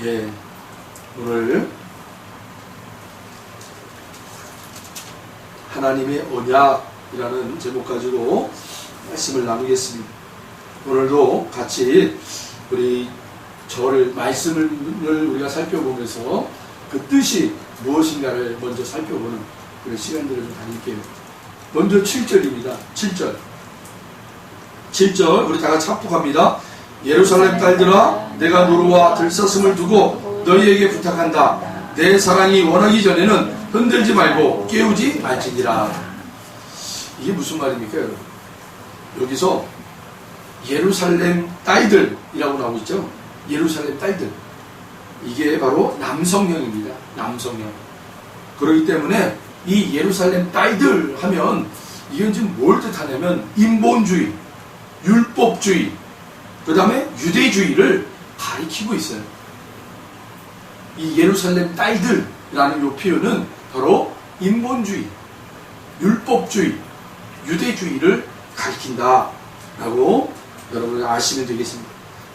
예, 오늘 하나님의 언약이라는 제목 가지고 말씀을 나누겠습니다. 오늘도 같이 우리 말씀을 우리가 살펴보면서 그 뜻이 무엇인가를 먼저 살펴보는 그런 시간들을 좀 가질게요. 먼저 7절입니다. 7절 우리 다 같이 합독합니다. 예루살렘 딸들아, 내가 노루와 들사슴을 두고 너희에게 부탁한다. 내 사랑이 원하기 전에는 흔들지 말고 깨우지 말지니라. 이게 무슨 말입니까, 여러분? 여기서 예루살렘 딸들이라고 나오고 있죠. 예루살렘 딸들, 이게 바로 남성형입니다. 남성형. 그렇기 때문에 이 예루살렘 딸들 하면 이건 지금 뭘 뜻하냐면 인본주의, 율법주의, 그 다음에 유대주의를 가리키고 있어요. 이 예루살렘 딸들이라는 이 표현은 바로 인본주의, 율법주의, 유대주의를 가리킨다 라고 여러분 아시면 되겠습니다.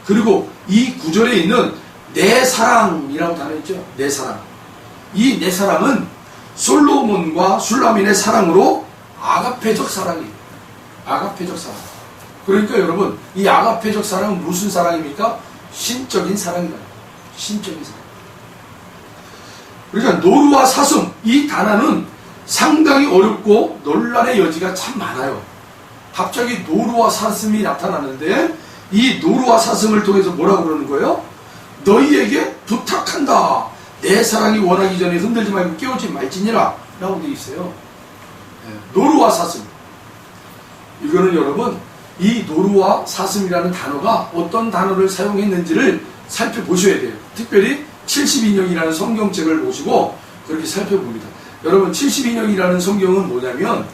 그리고 이 구절에 있는 내 사랑이라고 단어 있죠. 내 사랑. 이 내 사랑은 솔로몬과 술라민의 사랑으로 아가페적 사랑이에요. 아가페적 사랑. 그러니까 여러분, 이 아가페적 사랑은 무슨 사랑입니까? 신적인 사랑이다. 신적인 사랑. 그러니까 노루와 사슴, 이 단어는 상당히 어렵고 논란의 여지가 참 많아요. 갑자기 노루와 사슴이 나타나는데 이 노루와 사슴을 통해서 뭐라고 그러는 거예요? 너희에게 부탁한다. 내 사랑이 원하기 전에 흔들지 말고 깨우지 말지니라 라고 되어 있어요. 노루와 사슴. 이거는 여러분, 이 노루와 사슴이라는 단어가 어떤 단어를 사용했는지를 살펴보셔야 돼요. 특별히 72년이라는 성경책을 보시고 그렇게 살펴봅니다. 여러분, 72년이라는 성경은 뭐냐면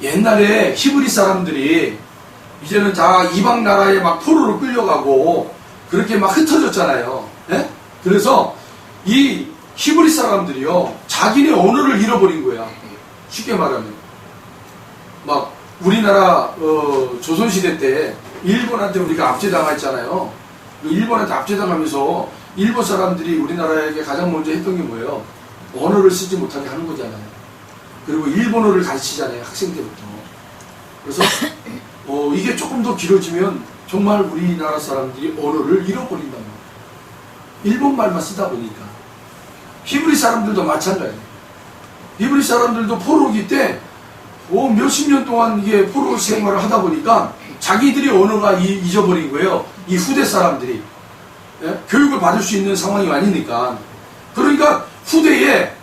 옛날에 히브리 사람들이 이제는 다 이방 나라에 막 포로로 끌려가고 그렇게 막 흩어졌잖아요. 예? 그래서 이 히브리 사람들이요, 자기네 언어를 잃어버린 거야. 쉽게 말하면 막 우리나라 조선시대 때 일본한테 우리가 압제당했잖아요. 일본한테 압제당하면서 일본 사람들이 우리나라에게 가장 먼저 했던 게 뭐예요? 언어를 쓰지 못하게 하는 거잖아요. 그리고 일본어를 가르치잖아요, 학생 때부터. 그래서 이게 조금 더 길어지면 정말 우리나라 사람들이 언어를 잃어버린단 말이에요. 일본말만 쓰다 보니까. 히브리 사람들도 마찬가지예요. 히브리 사람들도 포로기 때 몇십 년 동안 이게 포로 생활을 하다 보니까 자기들이 언어가 잊어버린 거예요. 이 후대 사람들이. 예? 교육을 받을 수 있는 상황이 아니니까. 그러니까 후대에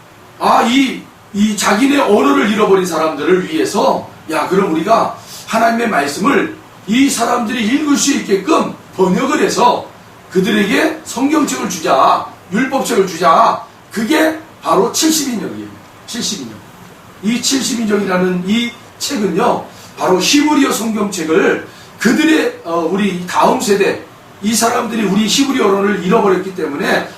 이 자기네 언어를 잃어버린 사람들을 위해서 그럼 우리가 하나님의 말씀을 이 사람들이 읽을 수 있게끔 번역을 해서 그들에게 성경책을 주자, 율법책을 주자. 그게 바로 72년이에요. 72년. 이 72년이라는 이 책은요, 바로 히브리어 성경책을 그들의 우리 다음 세대, 이 사람들이 우리 히브리 언어를 잃어버렸기 때문에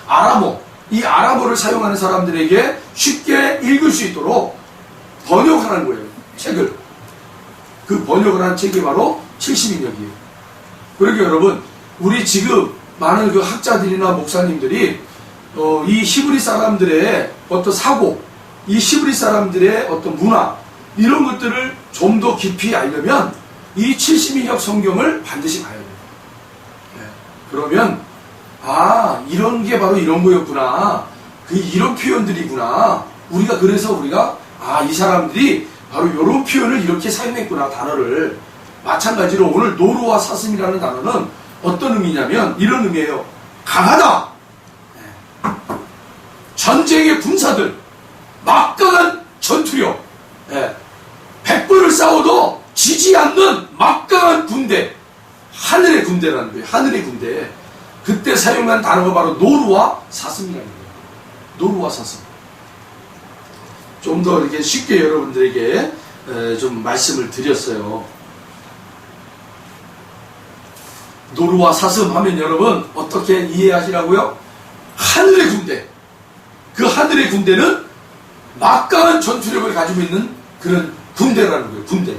이 아람어를 사용하는 사람들에게 쉽게 읽을 수 있도록 번역하는 거예요. 책을. 그 번역을 한 책이 바로 72년이에요. 그러니까 여러분, 우리 지금 많은 그 학자들이나 목사님들이 이 히브리 사람들의 어떤 사고, 이 히브리 사람들의 어떤 문화, 이런 것들을 좀 더 깊이 알려면 이 72년 성경을 반드시 봐야 돼요. 그러면 이런 게 바로 이런 거였구나. 이런 표현들이구나. 그래서 우리가 이 사람들이 바로 이런 표현을 이렇게 사용했구나, 단어를. 마찬가지로 오늘 노루와 사슴이라는 단어는 어떤 의미냐면 이런 의미예요. 강하다. 전쟁의 군사들, 막강한 전투력, 100번을 싸워도 지지 않는 막강한 군대, 하늘의 군대라는 거예요. 하늘의 군대. 그때 사용한 단어가 바로 노루와 사슴이라는 거예요. 노루와 사슴. 좀 더 이렇게 쉽게 여러분들에게 좀 말씀을 드렸어요. 노루와 사슴 하면 여러분 어떻게 이해하시라고요? 하늘의 군대. 그 하늘의 군대는 막강한 전투력을 가지고 있는 그런 군대라는 거예요. 군대.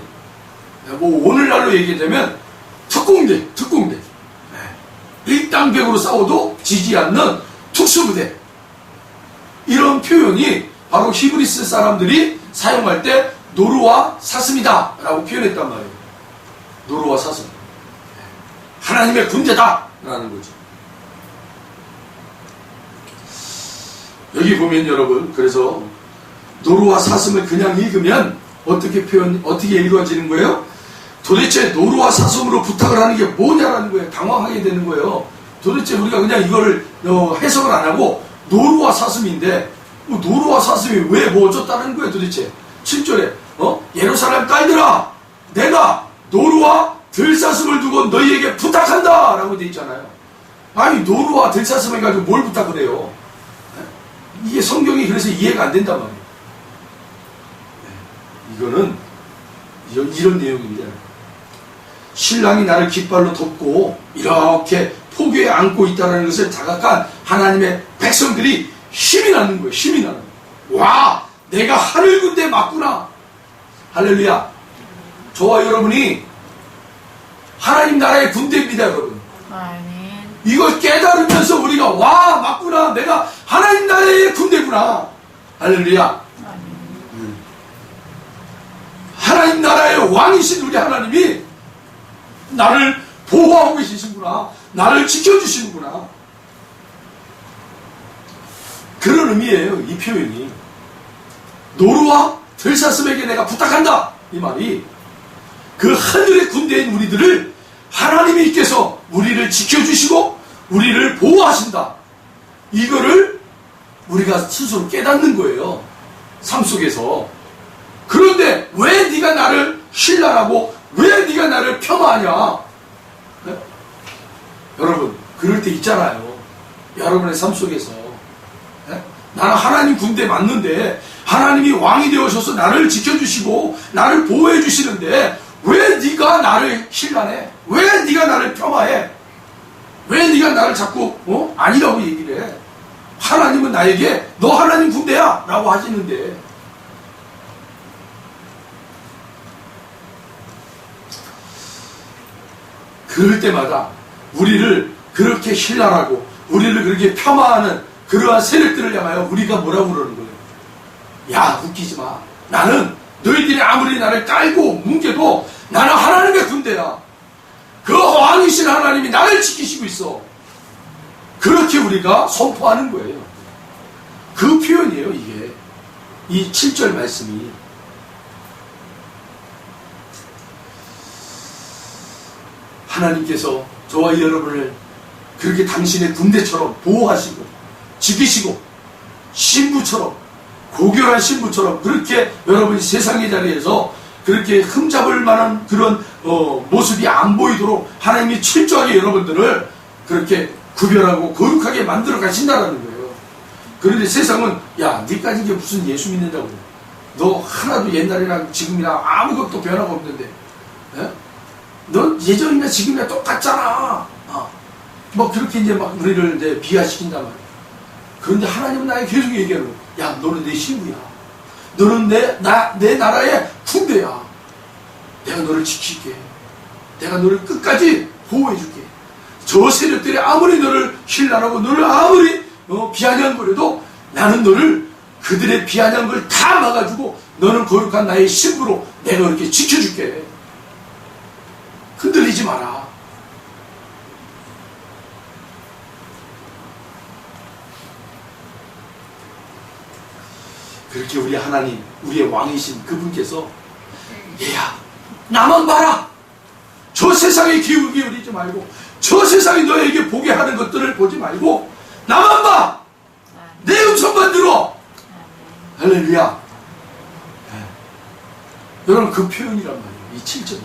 오늘날로 얘기하자면 특공대. 일당백으로 싸워도 지지 않는 특수부대. 이런 표현이 바로 히브리스 사람들이 사용할 때 노루와 사슴이다 라고 표현했단 말이에요. 노루와 사슴. 하나님의 군대다 라는 거죠. 여기 보면 여러분, 그래서 노루와 사슴을 그냥 읽으면 어떻게 읽어지는 거예요? 도대체 노루와 사슴으로 부탁을 하는 게 뭐냐라는 거예요. 당황하게 되는 거예요. 도대체 우리가 그냥 이거를 해석을 안 하고 노루와 사슴인데 노루와 사슴이 왜 뭐 어쩌다는 거예요 도대체. 7절에 예루살렘 딸들아, 내가 노루와 들사슴을 두고 너희에게 부탁한다 라고 돼 있잖아요. 아니 노루와 들사슴 해가지고 뭘 부탁을 해요? 이게 성경이 그래서 이해가 안 된단 말이에요. 이거는 이런 내용입니다. 신랑이 나를 깃발로 덮고 이렇게 포교에 안고 있다는 것을 자각한 하나님의 백성들이 힘이 나는 거예요. 힘이 나는 거예요. 와, 내가 하늘 군대 맞구나. 할렐루야. 저와 여러분이 하나님 나라의 군대입니다, 여러분. 아멘. 이걸 깨달으면서 우리가 와, 맞구나. 내가 하나님 나라의 군대구나. 할렐루야. 아멘. 하나님 나라의 왕이신 우리 하나님이 나를 보호하고 계시는구나. 나를 지켜주시는구나. 그런 의미예요, 이 표현이. 노루와 들사슴에게 내가 부탁한다. 이 말이 그 하늘의 군대인 우리들을 하나님이 이께서 우리를 지켜주시고 우리를 보호하신다. 이거를 우리가 스스로 깨닫는 거예요. 삶 속에서. 그런데 왜 네가 나를 신랄하고 왜 네가 나를 폄하하냐? 네? 여러분, 그럴 때 있잖아요. 여러분의 삶 속에서. 네? 나는 하나님 군대 맞는데 하나님이 왕이 되어셔서 나를 지켜주시고 나를 보호해 주시는데 왜 네가 나를 신랄해? 왜 네가 나를 폄하해? 왜 네가 나를 자꾸 아니라고 얘기를 해? 하나님은 나에게 너 하나님 군대야 라고 하시는데 그럴 때마다 우리를 그렇게 신랄하고 우리를 그렇게 폄하하는 그러한 세력들을 향하여 우리가 뭐라고 그러는 거예요? 야, 웃기지 마. 나는 너희들이 아무리 나를 깔고 뭉개도 나는 하나님의 군대야. 그 왕이신 하나님이 나를 지키시고 있어. 그렇게 우리가 선포하는 거예요. 그 표현이에요, 이게. 이 7절 말씀이. 하나님께서 저와 여러분을 그렇게 당신의 군대처럼 보호하시고 지키시고 신부처럼 고결한 신부처럼 그렇게 여러분이 세상의 자리에서 그렇게 흠잡을 만한 그런 모습이 안 보이도록 하나님이 철저하게 여러분들을 그렇게 구별하고 거룩하게 만들어 가신다는 거예요. 그런데 세상은 야, 니까지 이게 무슨 예수 믿는다고 그래. 너 하나도 옛날이랑 지금이랑 아무것도 변화가 없는데 너 예전이나 지금이나 똑같잖아. 뭐 그렇게 이제 막 우리를 이제 비하시킨단 말이야. 그런데 하나님은 나에게 계속 얘기하는 거야. 야, 너는 내 신부야. 너는 내 나라의 군대야. 내가 너를 지킬게. 내가 너를 끝까지 보호해줄게. 저 세력들이 아무리 너를 신랄하고 너를 아무리 비아냥거려도 나는 너를 그들의 비아냥한 걸 다 막아주고 너는 거룩한 나의 신부로 내가 이렇게 지켜줄게. 흔들리지 마라. 그렇게 우리 하나님, 우리의 왕이신 그분께서 얘야, 나만 봐라. 저 세상에 기울이지 말고 저 세상이 너에게 보게 하는 것들을 보지 말고 나만 봐. 내 음성만 들어. 할렐루야. 네. 여러분 그 표현이란 말이에요. 이 7절이.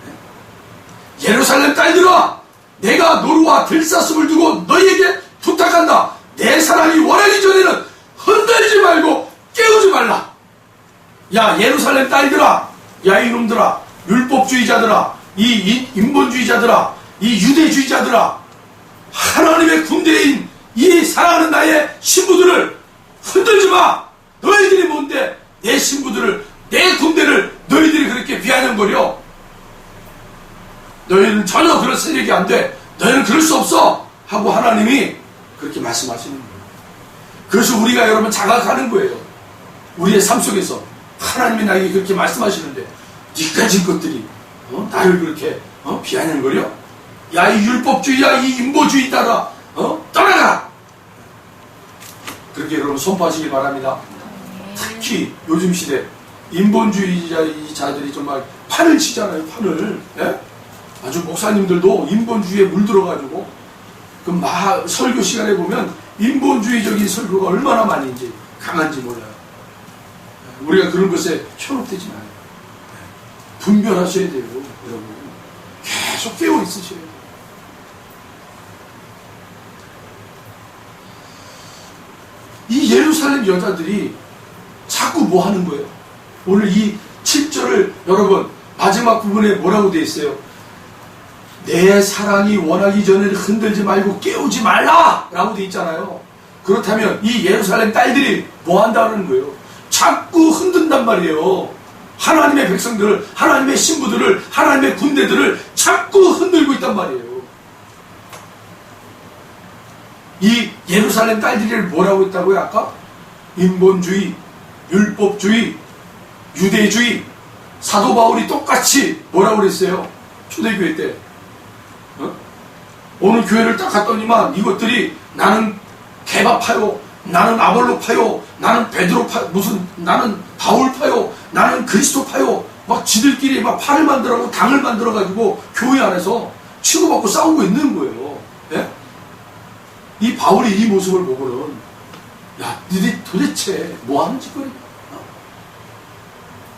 네. 예루살렘 딸들아, 내가 노루와 들사슴을 두고 너희에게 부탁한다. 내 사랑이 원하기 전에는 흔들리지 말고 깨우지 말라. 야, 예루살렘 딸들아, 야 이놈들아, 율법주의자들아, 이 인본주의자들아, 이 유대주의자들아, 하나님의 군대인 이 사랑하는 나의 신부들을 흔들지 마. 너희들이 뭔데 내 신부들을, 내 군대를 너희들이 그렇게 비아냥거려. 너희는 전혀 그런 세력이 안 돼. 너희는 그럴 수 없어 하고 하나님이 그렇게 말씀하시는 거예요. 그래서 우리가 여러분 자각하는 거예요. 우리의 삶 속에서 하나님이 나에게 그렇게 말씀하시는데 니 가진 것들이 나를 그렇게 비아냥거려? 야, 이 율법주의야, 이 인보주의 따라 떠나가! 그렇게 여러분 선포하시길 바랍니다. 특히 요즘 시대 인본주의자들이 정말 판을 치잖아요. 판을. 예? 아주 목사님들도 인본주의에 물들어가지고 그 설교 시간에 보면 인본주의적인 설교가 얼마나 많은지 강한지 몰라요. 우리가 그런 것에 현혹되지 마요. 분별하셔야 돼요, 여러분. 계속 깨어 있으셔야 돼요. 이 예루살렘 여자들이 자꾸 뭐 하는 거예요? 오늘 이 7절을 여러분 마지막 부분에 뭐라고 되어 있어요? 내 사랑이 원하기 전에 흔들지 말고 깨우지 말라! 라고 되어 있잖아요. 그렇다면 이 예루살렘 딸들이 뭐 한다는 거예요? 자꾸 흔든단 말이에요. 하나님의 백성들을, 하나님의 신부들을, 하나님의 군대들을 자꾸 흔들고 있단 말이에요. 이 예루살렘 딸들이 뭐라고 했다고요? 아까? 인본주의, 율법주의, 유대주의, 사도 바울이 똑같이 뭐라고 그랬어요? 초대교회 때. 어느 교회를 딱 갔더니만 이것들이 나는 개바파요, 나는 아볼로파요, 나는 베드로파, 나는 바울파요, 나는 그리스도파요, 막 지들끼리 막 파를 만들어가고 당을 만들어가지고 교회 안에서 치고받고 싸우고 있는 거예요. 예? 이 바울이 이 모습을 보고는 야, 니들 도대체 뭐 하는 짓거리야?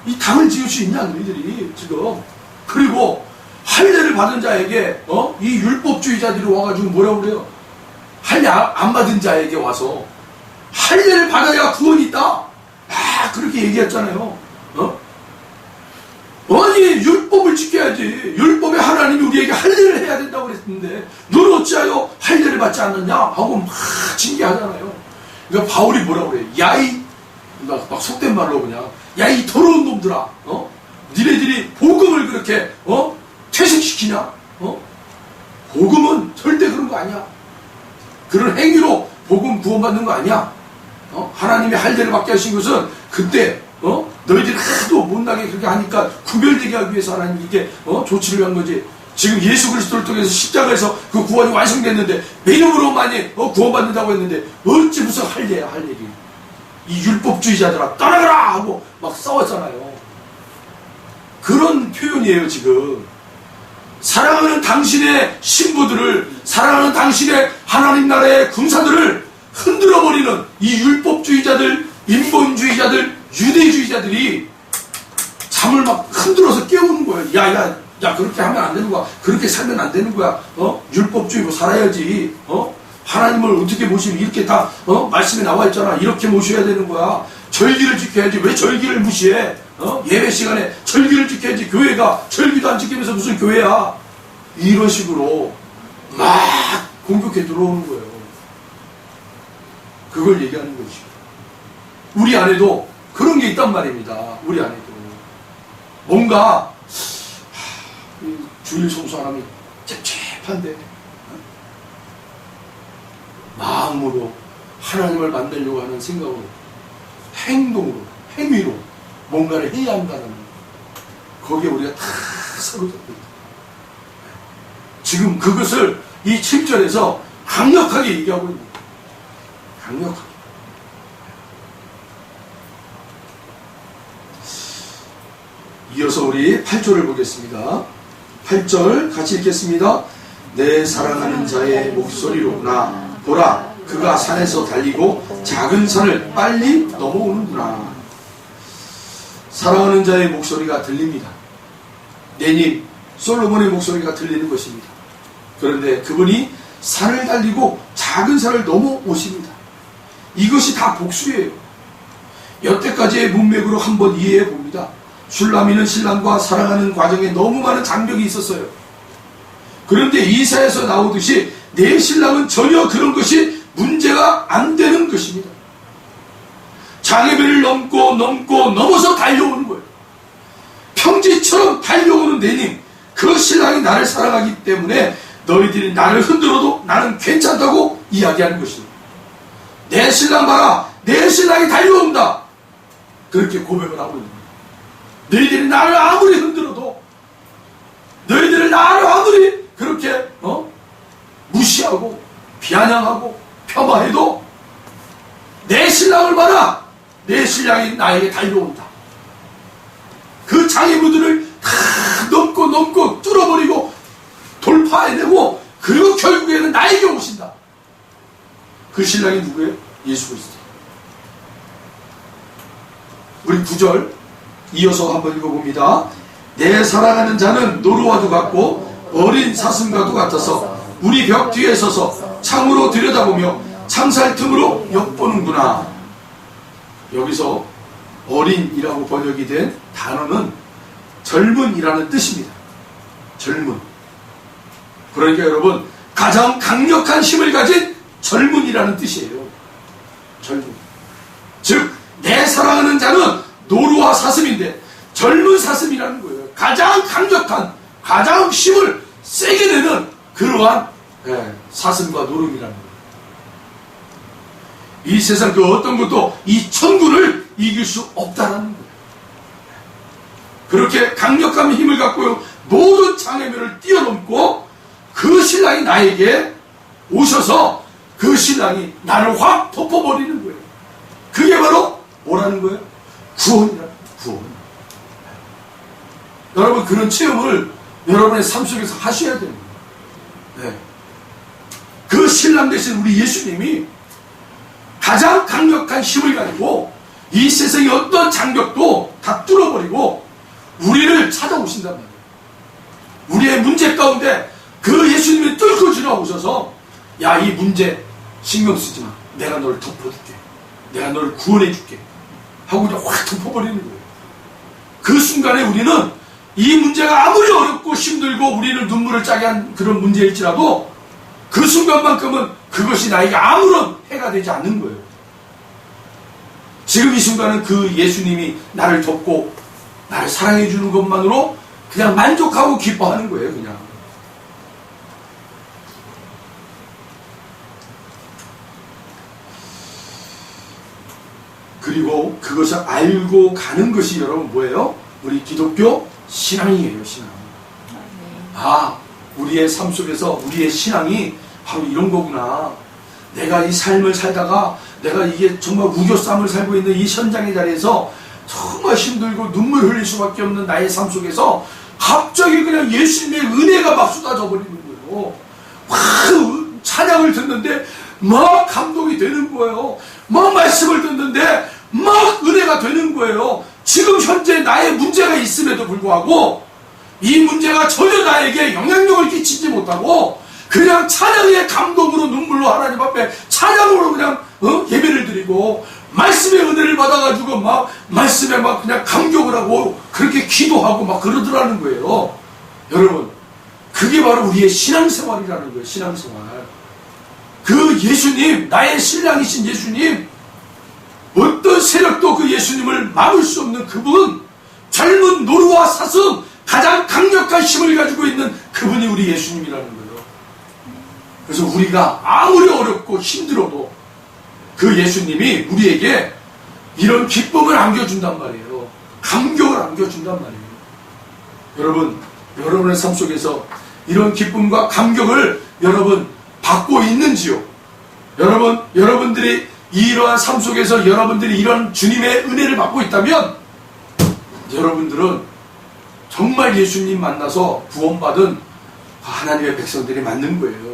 이 당을 지을 수 있냐, 너희들이 지금. 그리고 할례를 받은 자에게 이 율법주의자들이 와가지고 뭐라고 그래요? 할례 안 받은 자에게 와서 할례를 받아야 구원이 있다. 그렇게 얘기했잖아요. 아니 율법을 지켜야지. 율법에 하나님이 우리에게 할례를 해야 된다고 그랬는데 너는 어찌하여 할례를 받지 않느냐 하고 막 징계하잖아요. 그러니까 바울이 뭐라고 그래요? 야이 막 속된 말로 그냥 야, 이 더러운 놈들아, 니네들이 복음을 그렇게 퇴색시키냐? 복음은 절대 그런 거 아니야. 그런 행위로 복음 구원받는 거 아니야. 하나님의 할례를 받게 하신 것은 그때 너희들이 하도 못나게 그렇게 하니까 구별되게 하기 위해서 하나님이 이렇게 조치를 한 거지. 지금 예수 그리스도를 통해서 십자가에서 그 구원이 완성됐는데 믿음으로만이 구원받는다고 했는데 어찌 무슨 할례야, 할례기. 이 율법주의자들아 떠나가라 하고 막 싸웠잖아요. 그런 표현이에요. 지금 사랑하는 당신의 신부들을, 사랑하는 당신의 하나님 나라의 군사들을 흔들어버리는 이 율법주의자들, 인본주의자들, 유대주의자들이 잠을 막 흔들어서 깨우는 거예요. 야 그렇게 하면 안 되는 거야. 그렇게 살면 안 되는 거야. 율법주의로 살아야지. 하나님을 어떻게 모시면 이렇게 다 말씀에 나와 있잖아. 이렇게 모셔야 되는 거야. 절기를 지켜야지. 왜 절기를 무시해? 예배 시간에 절기를 지켜야지. 교회가 절기도 안 지키면서 무슨 교회야? 이런 식으로 막 공격해 들어오는 거예요. 그걸 얘기하는 거지. 우리 안에도 그런 게 있단 말입니다. 우리 안에도 뭔가 주일 성수하면 찝찝한데 마음으로 하나님을 만나려고 하는 생각으로, 행동으로, 행위로 뭔가를 해야 한다는 거기에 우리가 다 사로잡고 있다. 지금 그것을 이 7절에서 강력하게 얘기하고 있는 거예요. 강력하게. 이어서 우리 8절을 보겠습니다. 8절 같이 읽겠습니다. 내 사랑하는 자의 목소리로구나. 보라, 그가 산에서 달리고 작은 산을 빨리 넘어오는구나. 사랑하는 자의 목소리가 들립니다. 내님 솔로몬의 목소리가 들리는 것입니다. 그런데 그분이 산을 달리고 작은 산을 넘어오십니다. 이것이 다 복수예요. 여태까지의 문맥으로 한번 이해해 봅니다. 슐라미는 신랑과 사랑하는 과정에 너무 많은 장벽이 있었어요. 그런데 이사에서 나오듯이 내 신랑은 전혀 그런 것이 문제가 안 되는 것입니다. 장애배를 넘어서 달려오는 거예요. 평지처럼 달려오는 내님, 그 신랑이 나를 사랑하기 때문에 너희들이 나를 흔들어도 나는 괜찮다고 이야기하는 것이에요. 내 신랑 봐라, 내 신랑이 달려온다, 그렇게 고백을 하고 있는 거예요. 너희들이 나를 아무리 흔들어도, 너희들을 나를 아무리 그렇게 무시하고 비아냥하고 폄하해도 내 신랑을 봐라, 내 신랑이 나에게 달려온다. 그 장애물들을 다 넘고 뚫어버리고 돌파해내고, 그리고 결국에는 나에게 오신다. 그 신랑이 누구예요? 예수 그리스도. 우리 9절 이어서 한번 읽어봅니다. 내 사랑하는 자는 노루와도 같고 어린 사슴과도 같아서 우리 벽 뒤에 서서 창으로 들여다보며 창살 틈으로 엿보는구나. 여기서 어린이라고 번역이 된 단어는 젊은이라는 뜻입니다. 젊은. 그러니까 여러분, 가장 강력한 힘을 가진 젊은이라는 뜻이에요. 젊은. 즉, 내 사랑하는 자는 노루와 사슴인데 젊은 사슴이라는 거예요. 가장 강력한, 가장 힘을 세게 내는 그러한 사슴과 노름이라는 거예요. 이 세상 그 어떤 것도 이 천군을 이길 수 없다는 거예요. 그렇게 강력한 힘을 갖고 모든 장애물을 뛰어넘고 그 신랑이 나에게 오셔서 그 신랑이 나를 확 덮어버리는 거예요. 그게 바로 뭐라는 거예요? 구원이라는 거예요. 구원. 여러분, 그런 체험을 여러분의 삶 속에서 하셔야 됩니다. 네. 그 신랑 대신 우리 예수님이 가장 강력한 힘을 가지고 이 세상의 어떤 장벽도 다 뚫어버리고 우리를 찾아오신단 말이에요. 우리의 문제 가운데 그 예수님이 뚫고 지나오셔서, 야, 이 문제 신경 쓰지 마, 내가 너를 덮어줄게, 내가 너를 구원해줄게 하고 그냥 확 덮어버리는 거예요. 그 순간에 우리는 이 문제가 아무리 어렵고 힘들고 우리를 눈물을 짜게 한 그런 문제일지라도 그 순간만큼은 그것이 나에게 아무런 해가 되지 않는 거예요. 지금 이 순간은 그 예수님이 나를 덮고 나를 사랑해 주는 것만으로 그냥 만족하고 기뻐하는 거예요. 그냥. 그리고 그것을 알고 가는 것이 여러분 뭐예요? 우리 기독교 신앙이에요. 신앙. 아, 우리의 삶 속에서 우리의 신앙이 바로 이런 거구나. 내가 이 삶을 살다가 내가 이게 정말 우겨쌈을 살고 있는 이 현장의 자리에서 정말 힘들고 눈물 흘릴 수밖에 없는 나의 삶 속에서 갑자기 그냥 예수님의 은혜가 막 쏟아져 버리는 거예요. 막 찬양을 듣는데 막 감동이 되는 거예요. 막 말씀을 듣는데 막 은혜가 되는 거예요. 지금 현재 나의 문제가 있음에도 불구하고 이 문제가 전혀 나에게 영향력을 끼치지 못하고 그냥 찬양의 감동으로 눈물로 하나님 앞에 찬양으로 그냥 예배를 드리고 말씀의 은혜를 받아가지고 막 말씀에 막 그냥 감격을 하고 그렇게 기도하고 막 그러더라는 거예요. 여러분, 그게 바로 우리의 신앙생활이라는 거예요. 신앙생활. 그 예수님, 나의 신랑이신 예수님, 어떤 세력도 그 예수님을 막을 수 없는 그분, 젊은 노루와 사슴, 가장 강력한 힘을 가지고 있는 그분이 우리 예수님이라는 거예요. 그래서 우리가 아무리 어렵고 힘들어도 그 예수님이 우리에게 이런 기쁨을 안겨준단 말이에요. 감격을 안겨준단 말이에요. 여러분, 여러분의 삶 속에서 이런 기쁨과 감격을 여러분 받고 있는지요? 여러분들이 이러한 삶 속에서 여러분들이 이런 주님의 은혜를 받고 있다면 여러분들은 정말 예수님 만나서 구원받은 하나님의 백성들이 맞는 거예요.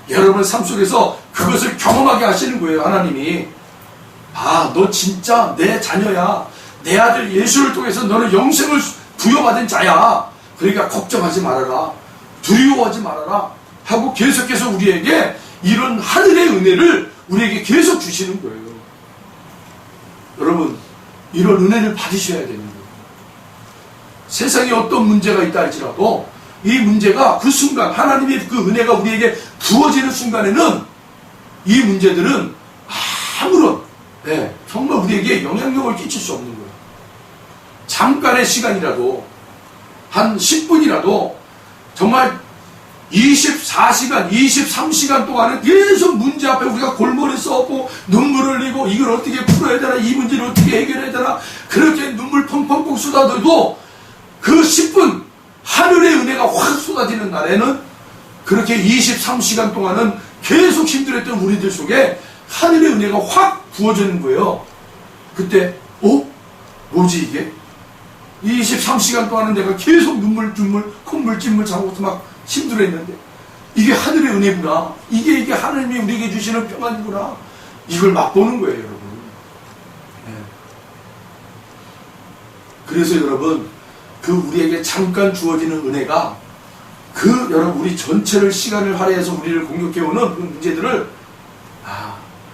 여러분 삶 속에서 그것을 경험하게 하시는 거예요. 하나님이, 아, 너 진짜 내 자녀야, 내 아들 예수를 통해서 너는 영생을 부여받은 자야, 그러니까 걱정하지 말아라, 두려워하지 말아라 하고 계속해서 우리에게 이런 하늘의 은혜를 우리에게 계속 주시는 거예요. 여러분, 이런 은혜를 받으셔야 되는 거예요. 세상에 어떤 문제가 있다 할지라도 이 문제가 그 순간 하나님의 그 은혜가 우리에게 부어지는 순간에는 이 문제들은 아무런 정말 우리에게 영향력을 끼칠 수 없는 거예요. 잠깐의 시간이라도 한 10분이라도 정말 24시간, 23시간 동안은 계속 문제 앞에 우리가 골머리 써고 눈물을 흘리고 이걸 어떻게 풀어야 되나, 이 문제를 어떻게 해결해야 되나, 그렇게 눈물 펑펑펑 쏟아들고 그 10분 하늘의 은혜가 확 쏟아지는 날에는 그렇게 23시간 동안은 계속 힘들었던 우리들 속에 하늘의 은혜가 확 부어지는 거예요. 그때 뭐지 이게? 23시간 동안은 내가 계속 눈물 콧물 찐물 자고서 막 힘들어했는데 이게 하늘의 은혜구나, 이게 하나님이 우리에게 주시는 평안이구나, 이걸 맛보는 거예요, 여러분. 네. 그래서 여러분, 그 우리에게 잠깐 주어지는 은혜가 여러분 우리 전체를 시간을 할애해서 우리를 공격해오는 그 문제들을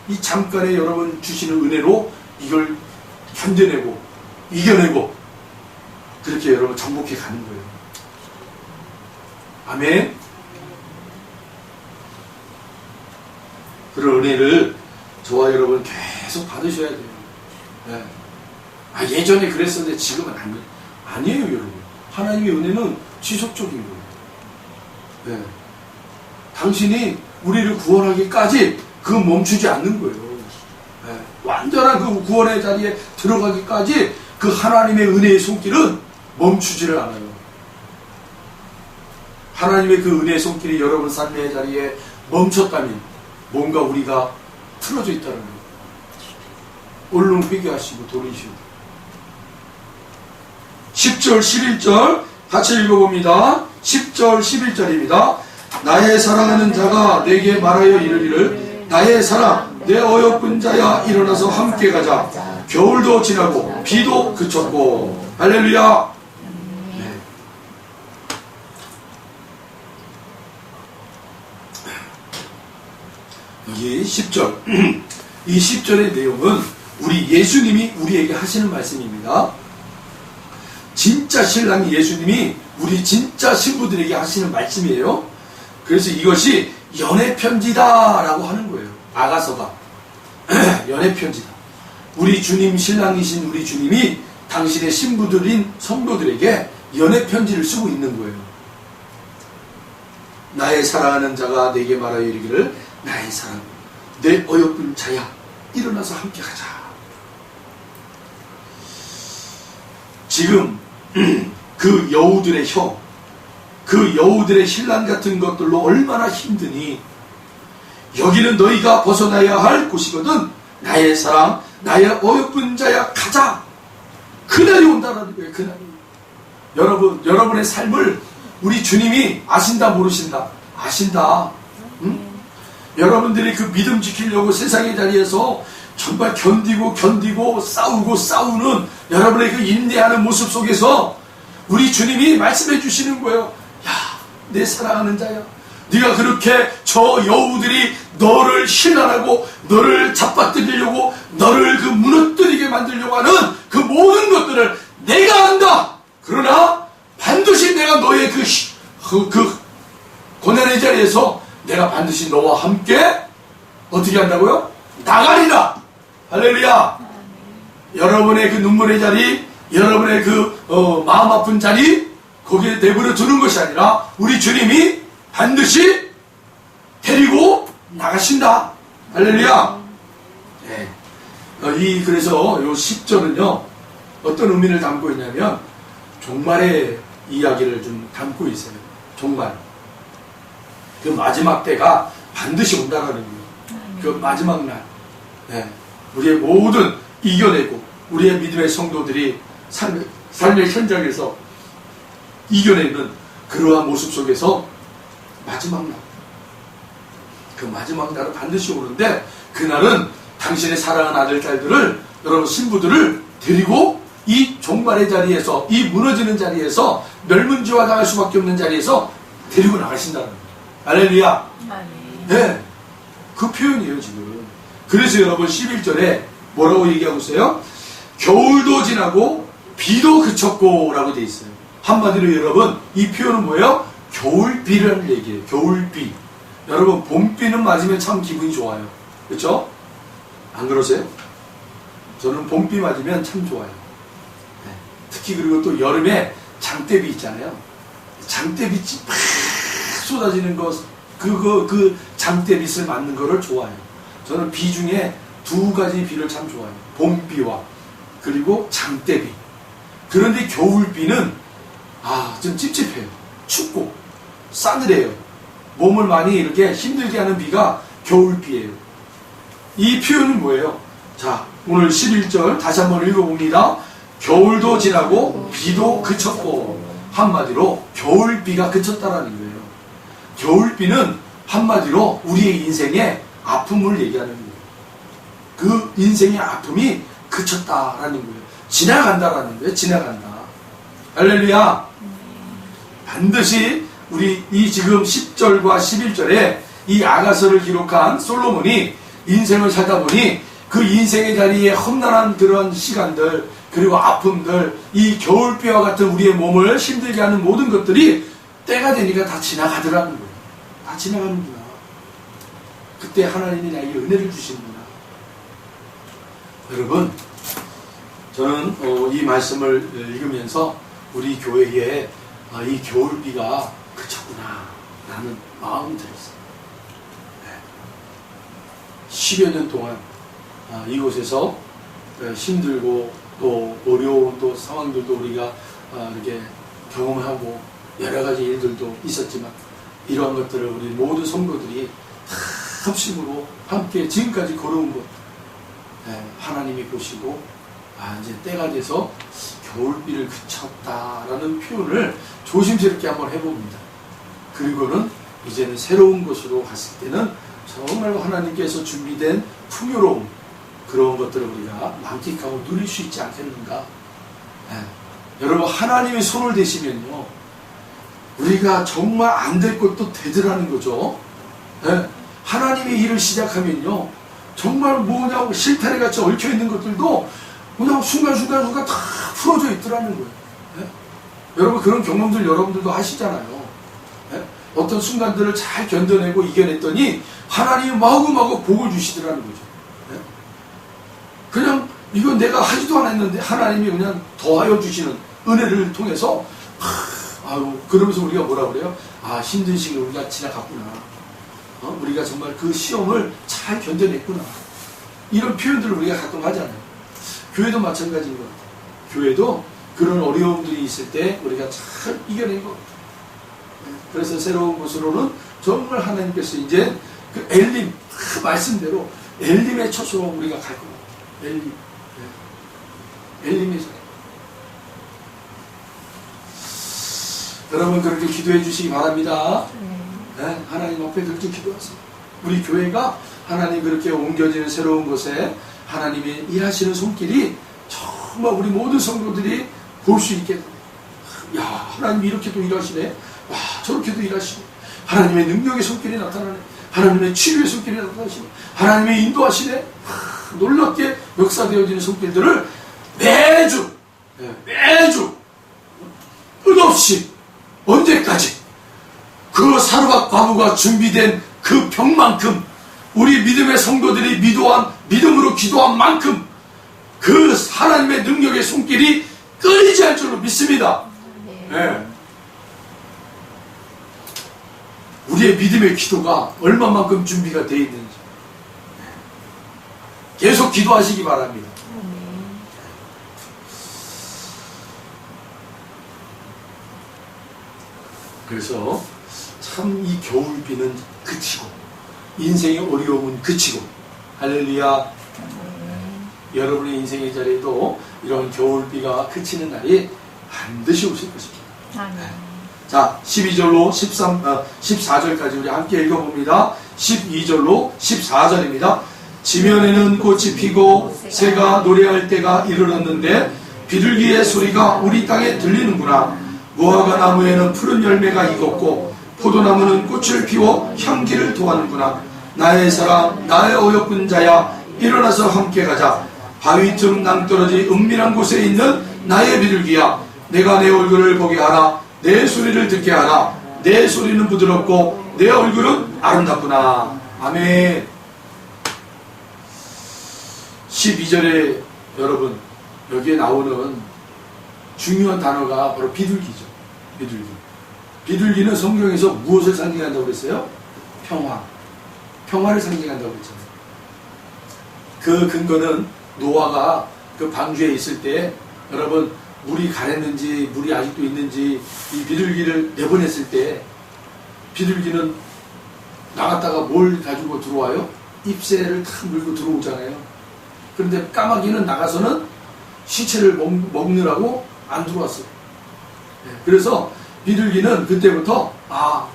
이 잠깐에 여러분 주시는 은혜로 이걸 견뎌내고 이겨내고 그렇게 여러분 정복해 가는 거예요. 아멘. 그런 은혜를 저와 여러분 계속 받으셔야 돼요. 네. 예전에 그랬었는데 지금은 아니에요, 여러분. 하나님의 은혜는 지속적인 거예요. 네. 당신이 우리를 구원하기까지 멈추지 않는 거예요. 네. 완전한 그 구원의 자리에 들어가기까지 그 하나님의 은혜의 손길은 멈추지를 않아요. 하나님의 그 은혜의 손길이 여러분 삶의 자리에 멈췄다면 뭔가 우리가 틀어져 있다는 거예요. 얼른 회개하시고 돌이시고. 10절 11절 같이 읽어봅니다. 10절 11절입니다. 나의 사랑하는 자가 내게 말하여 이르기를 나의 사랑 내 어여쁜 자야 일어나서 함께 가자. 겨울도 지나고 비도 그쳤고. 할렐루야. 네. 이 10절 이 10절의 내용은 우리 예수님이 우리에게 하시는 말씀입니다. 진짜 신랑이 예수님이 우리 진짜 신부들에게 하시는 말씀이에요. 그래서 이것이 연애편지다 라고 하는 거예요. 아가서가 연애편지다. 우리 주님, 신랑이신 우리 주님이 당신의 신부들인 성도들에게 연애편지를 쓰고 있는 거예요. 나의 사랑하는 자가 내게 말하여 이르기를 나의 사랑 내 어여쁜 자야 일어나서 함께 가자. 지금 그 여우들의 혀, 그 여우들의 신랑 같은 것들로 얼마나 힘드니 여기는 너희가 벗어나야 할 곳이거든. 나의 사랑 나의 어여쁜 자야 가자. 그날이 온다라는 거예요. 그날이. 여러분의 삶을 우리 주님이 아신다 모르신다? 아신다. 응? 여러분들이 그 믿음 지키려고 세상의 자리에서 정말 견디고 싸우는 여러분의 그 인내하는 모습 속에서 우리 주님이 말씀해 주시는 거예요. 야, 내 사랑하는 자야, 네가 그렇게 저 여우들이 너를 신랄하고 너를 잡아뜨리려고 너를 그 무너뜨리게 만들려고 하는 그 모든 것들을 내가 안다. 그러나 반드시 내가 너의 그 고난의 자리에서 내가 반드시 너와 함께 어떻게 한다고요? 나가리라. 할렐루야. 여러분의 그 눈물의 자리, 여러분의 그 마음 아픈 자리, 거기에 내버려 두는 것이 아니라 우리 주님이 반드시 데리고 나가신다. 할렐루야. 네. 그래서 요 10절은요 어떤 의미를 담고 있냐면 종말의 이야기를 좀 담고 있어요. 종말. 그 마지막 때가 반드시 온다는 거예요. 그 마지막 날. 네. 우리의 모든 이겨내고 우리의 믿음의 성도들이 삶의 현장에서 이겨내는 그러한 모습 속에서 마지막 날, 그 마지막 날은 반드시 오는데 그날은 당신의 사랑하는 아들 딸들을, 여러분 신부들을 데리고 이 종말의 자리에서, 이 무너지는 자리에서, 멸문지화 당할 수밖에 없는 자리에서 데리고 나가신다는 거예요. 할렐루야. 네, 그 표현이에요 지금. 그래서 여러분 11절에 뭐라고 얘기하고 있어요? 겨울도 지나고 비도 그쳤고 라고 돼 있어요. 한마디로 여러분 이 표현은 뭐예요? 겨울비라는 얘기예요. 겨울비. 여러분 봄비는 맞으면 참 기분이 좋아요. 그렇죠? 안 그러세요? 저는 봄비 맞으면 참 좋아요. 네. 특히 그리고 또 여름에 장대비 있잖아요. 장대비 막 쏟아지는 것, 그 장대빛을 맞는 거를 좋아해요. 저는 비 중에 두 가지 비를 참 좋아해요. 봄비와 그리고 장대비. 그런데 겨울비는 좀 찝찝해요. 춥고 싸늘해요. 몸을 많이 이렇게 힘들게 하는 비가 겨울비예요. 이 표현은 뭐예요? 자, 오늘 11절 다시 한번 읽어봅니다. 겨울도 지나고 비도 그쳤고. 한마디로 겨울비가 그쳤다라는 거예요. 겨울비는 한마디로 우리의 인생의 아픔을 얘기하는 거예요. 그 인생의 아픔이 그쳤다라는 거예요. 지나간다라는 거예요. 지나간다. 할렐루야. 반드시 우리 이 지금 10절과 11절에 이 아가서를 기록한 솔로몬이 인생을 살다 보니 그 인생의 자리에 험난한 그런 시간들 그리고 아픔들, 이 겨울비와 같은 우리의 몸을 힘들게 하는 모든 것들이 때가 되니까 다 지나가더라는 거예요. 다 지나가는구나. 그때 하나님이 나에게 은혜를 주시는구나. 여러분, 저는 이 말씀을 읽으면서 우리 교회에 이 겨울비가 그쳤구나 라는 마음이 들었어요. 10여 년 동안 이곳에서 힘들고 또 어려운 또 상황들도 우리가 이렇게 경험하고 여러 가지 일들도 있었지만 이러한 것들을 우리 모든 성도들이 다 합심으로 함께 지금까지 걸어온 것 하나님이 보시고 이제 때가 돼서 겨울비를 그쳤다라는 표현을 조심스럽게 한번 해봅니다. 그리고는 이제는 새로운 곳으로 갔을 때는 정말 하나님께서 준비된 풍요로움 그런 것들을 우리가 만끽하고 누릴 수 있지 않겠는가. 여러분, 하나님의 손을 대시면요 우리가 정말 안 될 것도 되더라는 거죠. 하나님의 일을 시작하면요 정말 뭐냐고 실타래같이 얽혀있는 것들도 그냥 순간순간 다 풀어져 있더라는 거예요. 여러분, 그런 경험들 여러분들도 하시잖아요. 어떤 순간들을 잘 견뎌내고 이겨냈더니 하나님이 마구마구 복을 주시더라는 거죠. 그냥 이건 내가 하지도 않았는데 하나님이 그냥 더하여 주시는 은혜를 통해서 그러면서 우리가 뭐라 그래요? 힘든 시기를 우리가 지나갔구나. 우리가 정말 그 시험을 잘 견뎌냈구나. 이런 표현들을 우리가 가끔 하잖아요. 교회도 마찬가지인 것 같아요. 교회도 그런 어려움들이 있을 때 우리가 잘 이겨낸 것 같아요. 그래서 새로운 곳으로는 정말 하나님께서 이제 그 엘림, 말씀대로 엘림의 처소로 우리가 갈 겁니다. 엘림. 엘림에서. 여러분, 그렇게 기도해 주시기 바랍니다. 하나님 앞에 그렇게 기도하세요. 우리 교회가 하나님 그렇게 옮겨지는 새로운 곳에 하나님의 일하시는 손길이 정말 우리 모든 성도들이 볼 수 있게. 야, 하나님이 이렇게도 일하시네. 와, 저렇게도 일하시네. 하나님의 능력의 손길이 나타나네. 하나님의 치유의 손길이 나타나시네. 하나님의 인도하시네. 놀랍게 역사되어지는 손길들을 매주 끝없이 언제까지 그 사르밧 과부가 준비된 그 병만큼 우리 믿음의 성도들이 믿음으로 기도한 만큼 그 하나님의 능력의 손길이 끊이지 않을 줄로 믿습니다. 우리의 믿음의 기도가 얼마만큼 준비가 되어 있는지 계속 기도하시기 바랍니다. 그래서 참 이 겨울비는 그치고 인생의 어려움은 그치고 할렐루야. 여러분의 인생의 자리에도 이런 겨울비가 그치는 날이 반드시 오실 것입니다. 자, 12절로 14절까지 우리 함께 읽어봅니다. 12절로 14절입니다. 지면에는 꽃이 피고 새가 노래할 때가 이르렀는데 비둘기의 소리가 우리 땅에 들리는구나. 무화과 나무에는 푸른 열매가 익었고 포도나무는 꽃을 피워 향기를 토하는구나. 나의 사랑, 나의 어여쁜 자야, 일어나서 함께 가자. 바위 틈 낭떠러지 은밀한 곳에 있는 나의 비둘기야, 내가 내 얼굴을 보게 하라. 내 소리를 듣게 하라. 내 소리는 부드럽고 내 얼굴은 아름답구나. 아멘. 12절에 여러분 여기에 나오는 중요한 단어가 바로 비둘기죠. 비둘기. 비둘기는 성경에서 무엇을 상징한다고 그랬어요? 평화를 상징한다고 그랬잖아요. 그 근거는 노아가 그 방주에 있을 때 여러분 물이 가랬는지 물이 아직도 있는지 이 비둘기를 내보냈을 때 비둘기는 나갔다가 뭘 가지고 들어와요? 잎새를 탁 물고 들어오잖아요. 그런데 까마귀는 나가서는 시체를 먹느라고 안 들어왔어요. 그래서 비둘기는 그때부터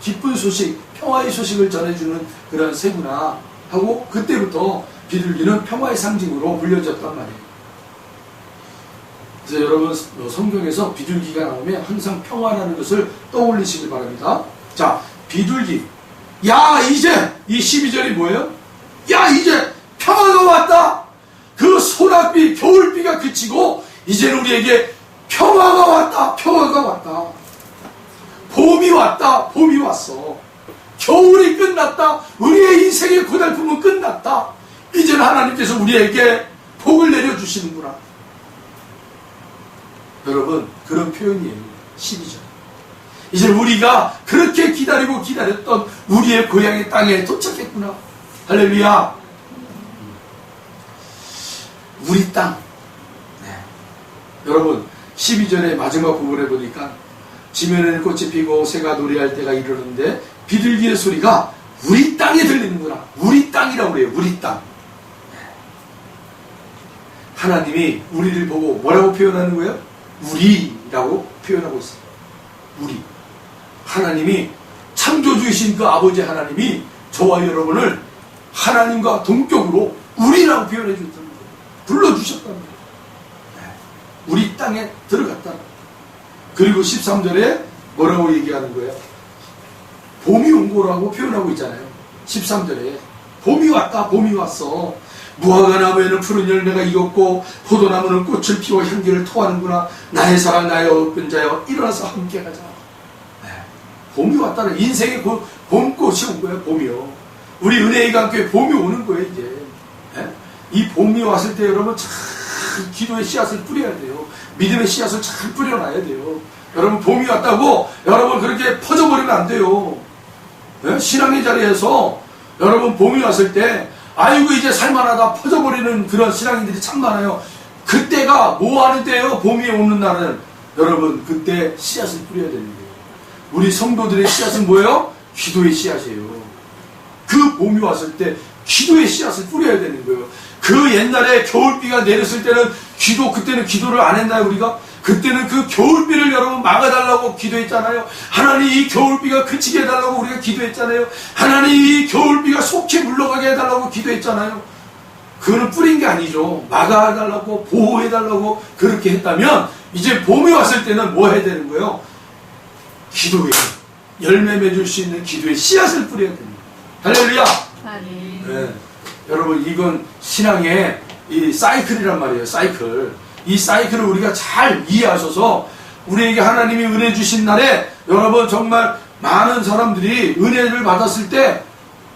기쁜 소식, 평화의 소식을 전해주는 그런 새구나 하고 그때부터 비둘기는 평화의 상징으로 불려졌단 말이에요. 그래서 여러분 성경에서 비둘기가 나오면 항상 평화라는 것을 떠올리시기 바랍니다. 자, 비둘기. 야, 이제 이 12절이 뭐예요? 야, 이제 평화가 왔다. 그 소낙비, 겨울비가 그치고 이제는 우리에게 평화가 왔다. 평화가 왔다. 봄이 왔다. 봄이 왔어. 겨울이 끝났다. 우리의 인생의 고달픔은 끝났다. 이제는 하나님께서 우리에게 복을 내려주시는구나. 여러분, 그런 표현이에요. 12절. 이제 우리가 그렇게 기다리고 기다렸던 우리의 고향의 땅에 도착했구나. 할렐루야. 우리 땅. 네. 여러분 12절의 마지막 부분에 보니까 지면에는 꽃이 피고 새가 노래할 때가 이르는데 비둘기의 소리가 우리 땅에 들리는구나. 우리 땅이라고 그래요. 우리 땅. 네. 하나님이 우리를 보고 뭐라고 표현하는 거예요? 우리라고 표현하고 있어요. 우리. 하나님이 창조주이신 그 아버지 하나님이 저와 여러분을 하나님과 동격으로 우리라고 표현해 줬다는 거예요. 불러주셨다는 거예요. 네. 우리 땅에 들어갔다. 그리고 13절에 뭐라고 얘기하는 거예요? 봄이 온 거라고 표현하고 있잖아요. 13절에 봄이 왔다. 봄이 왔어. 무화과 나무에는 푸른 열매가 익었고 포도나무는 꽃을 피워 향기를 토하는구나. 나의 사랑 나의 어떤 자여 일어나서 함께 가자. 네. 봄이 왔다는 인생의 봄꽃이 온 거예요. 봄이요. 우리 은혜의 강교회 봄이 오는 거예요. 이제 네? 이 봄이 왔을 때 여러분 잘 기도의 씨앗을 뿌려야 돼요. 믿음의 씨앗을 잘 뿌려놔야 돼요. 여러분 봄이 왔다고 여러분 그렇게 퍼져버리면 안 돼요. 네? 신앙의 자리에서 여러분 봄이 왔을 때 아이고 이제 살만하다 퍼져버리는 그런 신앙인들이 참 많아요. 그때가 뭐 하는 때예요? 봄이 오는 날은 여러분 그때 씨앗을 뿌려야 되는 거예요. 우리 성도들의 씨앗은 뭐예요? 기도의 씨앗이에요. 그 봄이 왔을 때 기도의 씨앗을 뿌려야 되는 거예요. 그 옛날에 겨울비가 내렸을 때는 그때는 기도를 안 했나요 우리가? 그때는 그 겨울비를 여러분 막아달라고 기도했잖아요. 하나님 이 겨울비가 그치게 해달라고 우리가 기도했잖아요. 하나님 이 겨울비가 속히 물러가게 해달라고 기도했잖아요. 그거는 뿌린 게 아니죠. 막아달라고 보호해달라고 그렇게 했다면 이제 봄이 왔을 때는 뭐 해야 되는 거예요? 기도에 열매 맺을 수 있는 기도의 씨앗을 뿌려야 됩니다. 할렐루야. 네. 여러분 이건 신앙의 이 사이클이란 말이에요. 사이클. 이 사이클을 우리가 잘 이해하셔서 우리에게 하나님이 은혜 주신 날에 여러분 정말 많은 사람들이 은혜를 받았을 때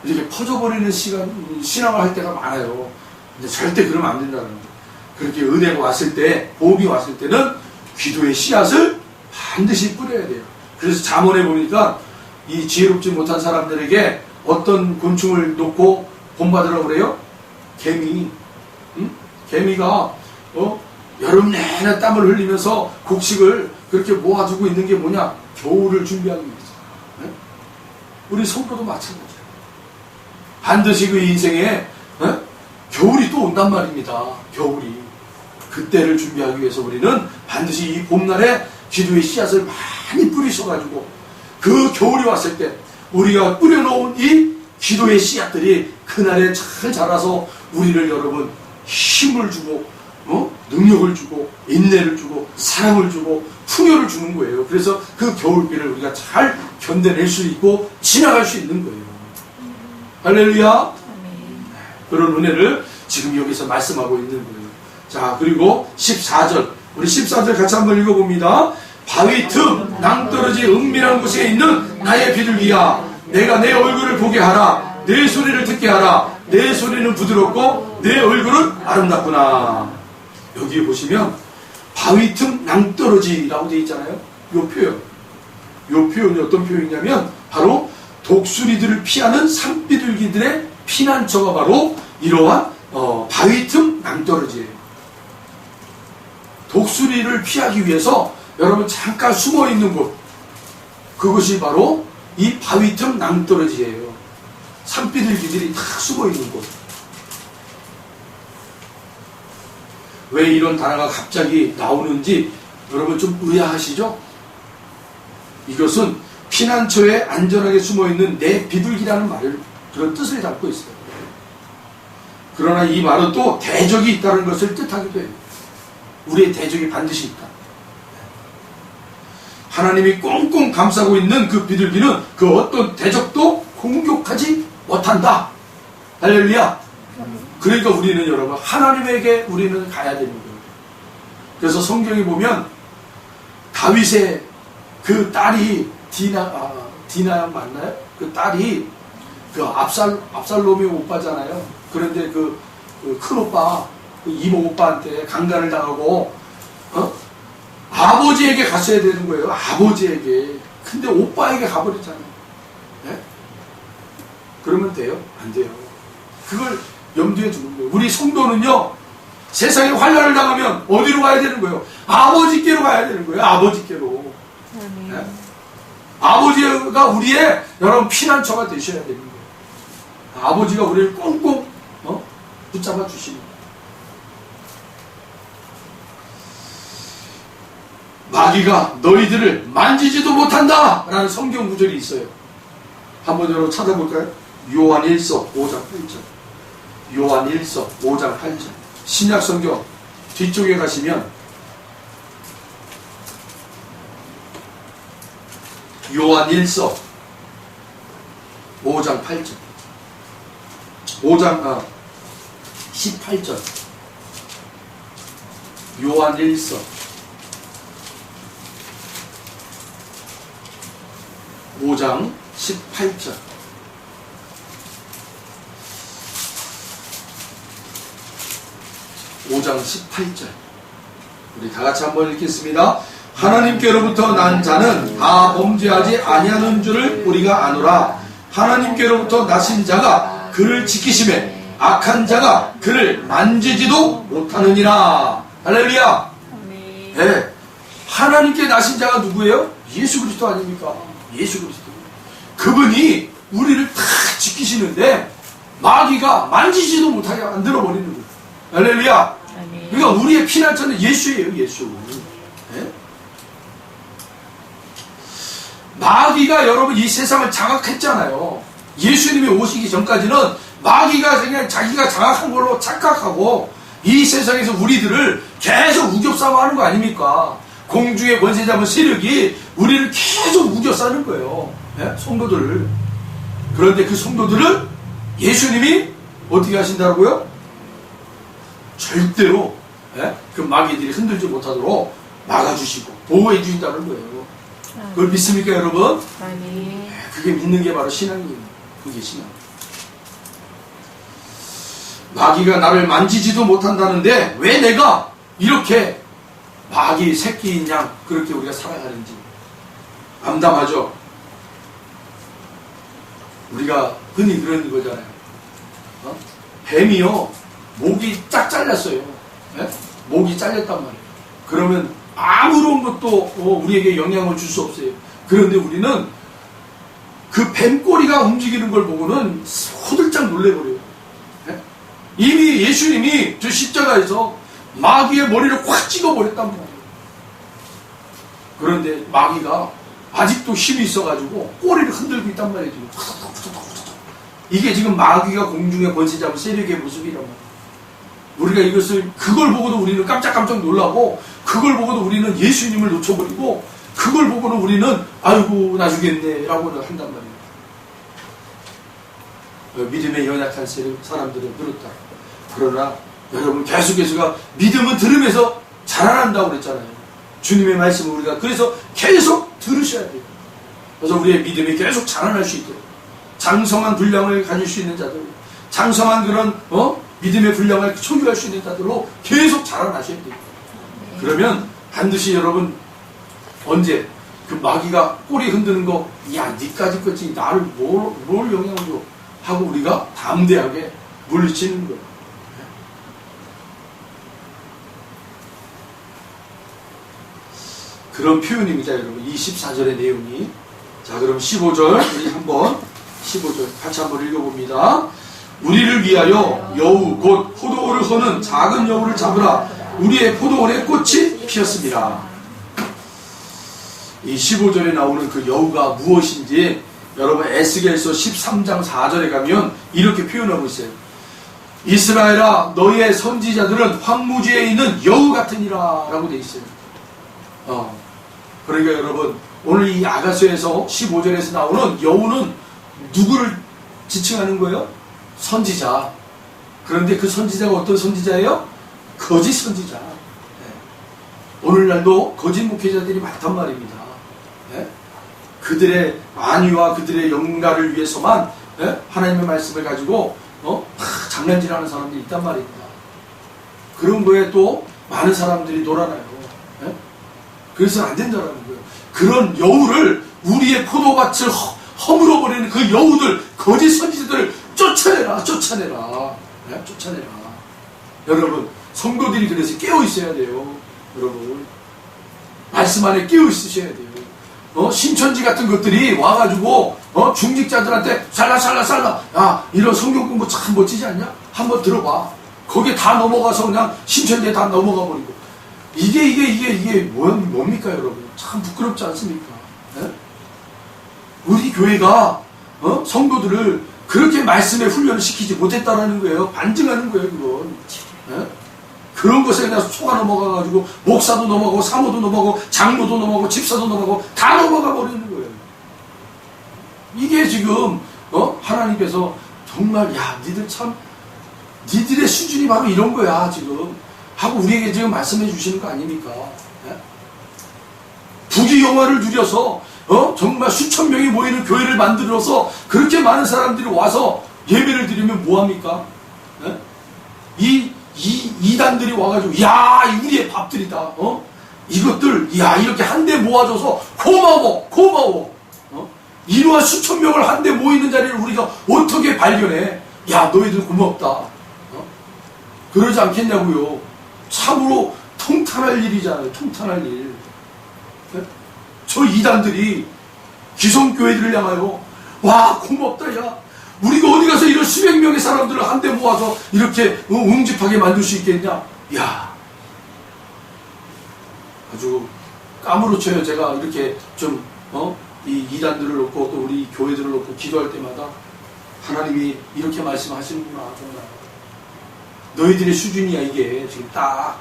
이렇게 퍼져버리는 신앙을 할 때가 많아요. 근데 절대 그러면 안 된다는 거예요. 그렇게 은혜가 왔을 때, 봄이 왔을 때는 기도의 씨앗을 반드시 뿌려야 돼요. 그래서 잠언에 보니까 이 지혜롭지 못한 사람들에게 어떤 곤충을 놓고 본받으라고 그래요? 개미. 응? 개미가 여름 내내 땀을 흘리면서 곡식을 그렇게 모아두고 있는 게 뭐냐? 겨울을 준비하기 위해서. 네? 우리 성도도 마찬가지예요. 반드시 그 인생에 겨울이 또 온단 말입니다. 겨울이. 그때를 준비하기 위해서 우리는 반드시 이 봄날에 기도의 씨앗을 많이 뿌리셔가지고 그 겨울이 왔을 때 우리가 뿌려놓은 이 기도의 씨앗들이 그날에 잘 자라서 우리를 여러분 힘을 주고 능력을 주고 인내를 주고 사랑을 주고 풍요를 주는 거예요. 그래서 그 겨울비를 우리가 잘 견뎌낼 수 있고 지나갈 수 있는 거예요. 할렐루야. 그런 은혜를 지금 여기서 말씀하고 있는 거예요. 자, 그리고 14절 우리 14절 같이 한번 읽어봅니다. 바위 틈 낭떠러지 은밀한 곳에 있는 나의 비둘기야, 내가 내 얼굴을 보게 하라. 내 소리를 듣게 하라. 내 소리는 부드럽고 내 얼굴은 아름답구나. 여기 보시면 바위 틈 낭떠러지라고 되어 있잖아요. 이 표현. 요 표현이 어떤 표현이냐면 바로 독수리들을 피하는 산비둘기들의 피난처가 바로 이러한 바위 틈 낭떠러지예요. 독수리를 피하기 위해서 여러분 잠깐 숨어 있는 곳, 그것이 바로 이 바위 틈 낭떠러지예요. 산비둘기들이 다 숨어 있는 곳. 왜 이런 단어가 갑자기 나오는지 여러분 좀 의아하시죠? 이것은 피난처에 안전하게 숨어있는 내 비둘기라는 말을, 그런 뜻을 담고 있어요. 그러나 이 말은 또 대적이 있다는 것을 뜻하기도 해요. 우리의 대적이 반드시 있다. 하나님이 꽁꽁 감싸고 있는 그 비둘기는 그 어떤 대적도 공격하지 못한다. 할렐루야. 그러니까 우리는 여러분 하나님에게 우리는 가야 되는 거예요. 그래서 성경에 보면 다윗의 그 딸이 디나 맞나요? 그 딸이 그 압살롬의 오빠잖아요. 그런데 그 큰 오빠, 그 이모 오빠한테 강간을 당하고 아버지에게 갔어야 되는 거예요. 아버지에게. 근데 오빠에게 가버렸잖아요. 네? 그러면 돼요? 안 돼요. 그걸 염두에 두는 거예요. 우리 성도는요, 세상에 환난을 당하면 어디로 가야 되는 거예요? 아버지께로 가야 되는 거예요. 아버지께로. 네? 아버지가 우리의 여러분 피난처가 되셔야 되는 거예요. 아버지가 우리를 꽁꽁 붙잡아 주시는 거예요. 마귀가 너희들을 만지지도 못한다 라는 성경 구절이 있어요. 한번 여러분 찾아볼까요? 요한 1서 5장 8절. 요한 1서 5장 8절. 신약 성경 뒤쪽에 가시면 요한 1서 5장 8절. 5장 18절. 요한 1서 5장 18절. 우리 다 같이 한번 읽겠습니다. 하나님께로부터 난 자는 다 범죄하지 아니하는 줄을 우리가 아노라. 하나님께로부터 나신 자가 그를 지키심에 악한 자가 그를 만지지도 못하느니라. 할렐루야. 네. 하나님께 나신 자가 누구예요? 예수 그리스도 아닙니까? 예수 그리스도. 그분이 우리를 다 지키시는데 마귀가 만지지도 못하게 만들어버리는 거예요. 할렐루야. 그러니까 우리의 피난처는 예수예요. 예수. 네? 마귀가 여러분 이 세상을 장악했잖아요. 예수님이 오시기 전까지는 마귀가 그냥 자기가 장악한 걸로 착각하고 이 세상에서 우리들을 계속 우겨싸고 하는 거 아닙니까? 공중의 권세 잡은 세력이 우리를 계속 우겨싸는 거예요. 네? 성도들을. 그런데 그 성도들을 예수님이 어떻게 하신다고요? 절대로 그 마귀들이 흔들지 못하도록 막아주시고 보호해 주신다는 거예요. 그걸 믿습니까 여러분? 아멘. 그게 믿는 게 바로 신앙이에요. 그게 신앙. 마귀가 나를 만지지도 못한다는데 왜 내가 이렇게 마귀 새끼인 양 그렇게 우리가 살아가는지 암담하죠. 우리가 흔히 그러는 거잖아요. 뱀이요 목이 쫙 잘렸어요. 네? 목이 잘렸단 말이에요. 그러면 아무런 것도 우리에게 영향을 줄 수 없어요. 그런데 우리는 그 뱀꼬리가 움직이는 걸 보고는 호들짝 놀래버려요. 네? 이미 예수님이 저 십자가에서 마귀의 머리를 확 찍어버렸단 말이에요. 그런데 마귀가 아직도 힘이 있어가지고 꼬리를 흔들고 있단 말이에요. 이게 지금 마귀가 공중에 권세 잡은 세력의 모습이란 말이에요. 우리가 이것을 그걸 보고도 우리는 깜짝깜짝 놀라고 그걸 보고도 우리는 예수님을 놓쳐버리고 그걸 보고는 우리는 아이고 나 죽겠네 라고 한단 말이에요. 믿음의 연약한 사람들은 그렇다. 그러나 여러분 계속해서가 믿음은 들으면서 자라난다고 그랬잖아요. 주님의 말씀을 우리가 그래서 계속 들으셔야 돼요. 그래서 우리의 믿음이 계속 자라날 수 있도록 장성한 분량을 가질 수 있는 자들, 장성한 그런 믿음의 분량을 소유할 수 있는 자들로 계속 자라나셔야 돼요. 그러면 반드시 여러분 언제 그 마귀가 꼬리 흔드는 거, 야, 니까지 거지, 나를 뭘 영향을 줘? 하고 우리가 담대하게 물리치는 거예요. 그런 표현입니다, 여러분. 24절의 내용이. 자, 그럼 15절, 우리 한번, 15절 같이 한번 읽어봅니다. 우리를 위하여 여우, 곧 포도원을 허는 작은 여우를 잡으라. 우리의 포도원에 꽃이 피었습니다. 이 15절에 나오는 그 여우가 무엇인지 여러분 에스겔서 13장 4절에 가면 이렇게 표현하고 있어요. 이스라엘아, 너희의 선지자들은 황무지에 있는 여우 같으니라 라고 되어 있어요. 그러니까 여러분, 오늘 이 아가서에서 15절에서 나오는 여우는 누구를 지칭하는 거예요? 선지자. 그런데 그 선지자가 어떤 선지자예요? 거짓 선지자. 오늘날도 거짓 목회자들이 많단 말입니다. 그들의 안위와 그들의 영가를 위해서만 하나님의 말씀을 가지고 장난질하는 사람들이 있단 말입니다. 그런 거에 또 많은 사람들이 놀아나요. 그래서 안 된다는 거예요. 그런 여우를, 우리의 포도밭을 허물어버리는 그 여우들, 거짓 선지자들을 쫓아내라. 여러분, 성도들이 그래서 깨어 있어야 돼요. 여러분, 말씀 안에 깨어 있으셔야 돼요. 신천지 같은 것들이 와가지고 중직자들한테 살라 야, 이런 성경 공부 참 멋지지 않냐? 한번 들어봐. 거기에 다 넘어가서 그냥 신천지에 다 넘어가 버리고. 이게 뭡니까, 여러분? 참 부끄럽지 않습니까? 우리 교회가 성도들을 그렇게 말씀에 훈련을 시키지 못했다라는 거예요. 반증하는 거예요, 그건. 그런 것에 그냥 속아 넘어가가지고 목사도 넘어가고 사모도 넘어가고 장로도 넘어가고 집사도 넘어가고 다 넘어가 버리는 거예요. 이게 지금 하나님께서 정말, 야, 니들의 수준이 바로 이런 거야 지금 하고 우리에게 지금 말씀해 주시는 거 아닙니까? 부귀영화를 누려서 정말 수천 명이 모이는 교회를 만들어서 그렇게 많은 사람들이 와서 예배를 드리면 뭐합니까? 이단들이 와가지고, 야, 우리의 밥들이다. 이것들, 야, 이렇게 한데 모아줘서 고마워. 이러한 수천 명을 한데 모이는 자리를 우리가 어떻게 발견해? 야, 너희들 고맙다. 그러지 않겠냐고요. 참으로 통탄할 일이잖아요. 통탄할 일. 저 이단들이 기성교회들을 향하여, 와, 고맙다, 야. 우리가 어디 가서 이런 수백 명의 사람들을 한데 모아서 이렇게 웅집하게 만들 수 있겠냐? 야, 아주 까무러쳐요. 제가 이렇게 좀 이 이단들을 놓고 또 우리 교회들을 놓고 기도할 때마다 하나님이 이렇게 말씀하시는구나. 정말 너희들의 수준이야 이게 지금 딱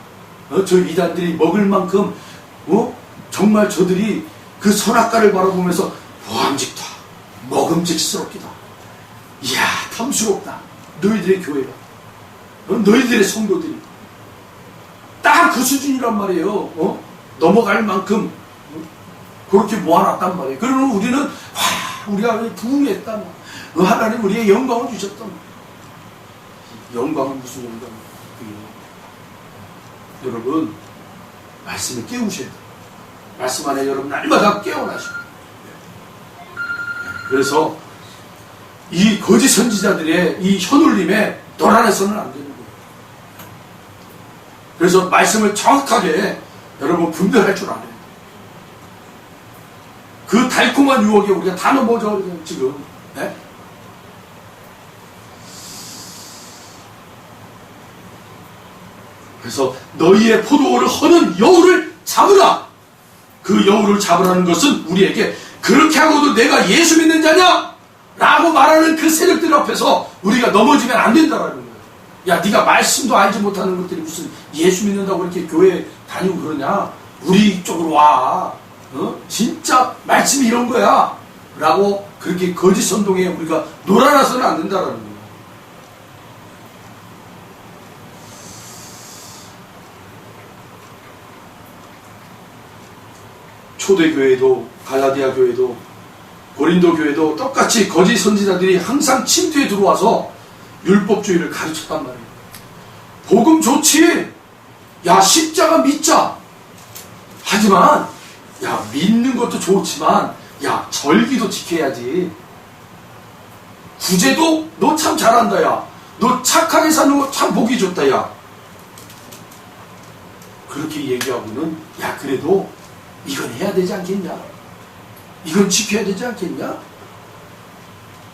저 이단들이 먹을 만큼 정말 저들이 그 선악과를 바라보면서 보암직다, 먹음직스럽기다, 이야, 탐스럽다. 너희들의 교회가, 너희들의 성도들이 딱 그 수준이란 말이에요. 넘어갈 만큼 그렇게 모아놨단 말이에요. 그러면 우리는, 와, 우리가 부흥했다. 하나님 우리의 영광을 주셨다. 영광은 무슨 영광이에요? 여러분, 말씀을 깨우셔야 돼요. 말씀 안에 여러분 날마다 깨어나셔야 돼요. 그래서 이 거짓 선지자들의 이 혀눌림에 놀아나서는 안 되는 거예요. 그래서 말씀을 정확하게 여러분 분별할 줄 알아요. 그 달콤한 유혹에 우리가 다 넘어져 지금. 네? 그래서 너희의 포도원을 허는 여우를 잡으라. 그 여우를 잡으라는 것은 우리에게 그렇게 하고도 내가 예수 믿는 자냐? 라고 말하는 그 세력들 앞에서 우리가 넘어지면 안 된다라는 거예요. 야, 네가 말씀도 알지 못하는 것들이 무슨 예수 믿는다고 이렇게 교회 다니고 그러냐? 우리 쪽으로 와. 진짜 말씀이 이런 거야. 라고 그렇게 거짓 선동에 우리가 놀아나서는 안 된다라는 거예요. 초대교회도 갈라디아 교회도 고린도 교회도 똑같이 거짓 선지자들이 항상 침투에 들어와서 율법주의를 가르쳤단 말이에요. 복음 좋지. 야, 십자가 믿자. 하지만 야, 믿는 것도 좋지만, 야, 절기도 지켜야지. 구제도 너 참 잘한다, 야. 너 착하게 사는 거 참 보기 좋다, 야. 그렇게 얘기하고는, 야, 그래도 이건 해야 되지 않겠냐? 이건 지켜야 되지 않겠냐?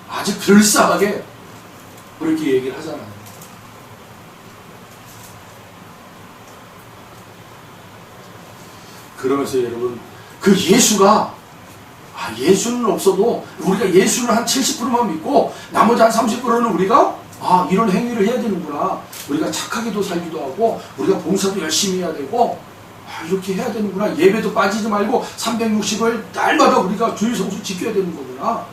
아주 그럴싸하게 그렇게 얘기를 하잖아요. 그러면서 여러분, 그 예수가, 예수는 없어도 우리가 예수를 한 70%만 믿고 나머지 한 30%는 우리가 이런 행위를 해야 되는구나. 우리가 착하게도 살기도 하고 우리가 봉사도 열심히 해야 되고 이렇게 해야 되는구나. 예배도 빠지지 말고 360일 날마다 우리가 주일 성수 지켜야 되는 거구나.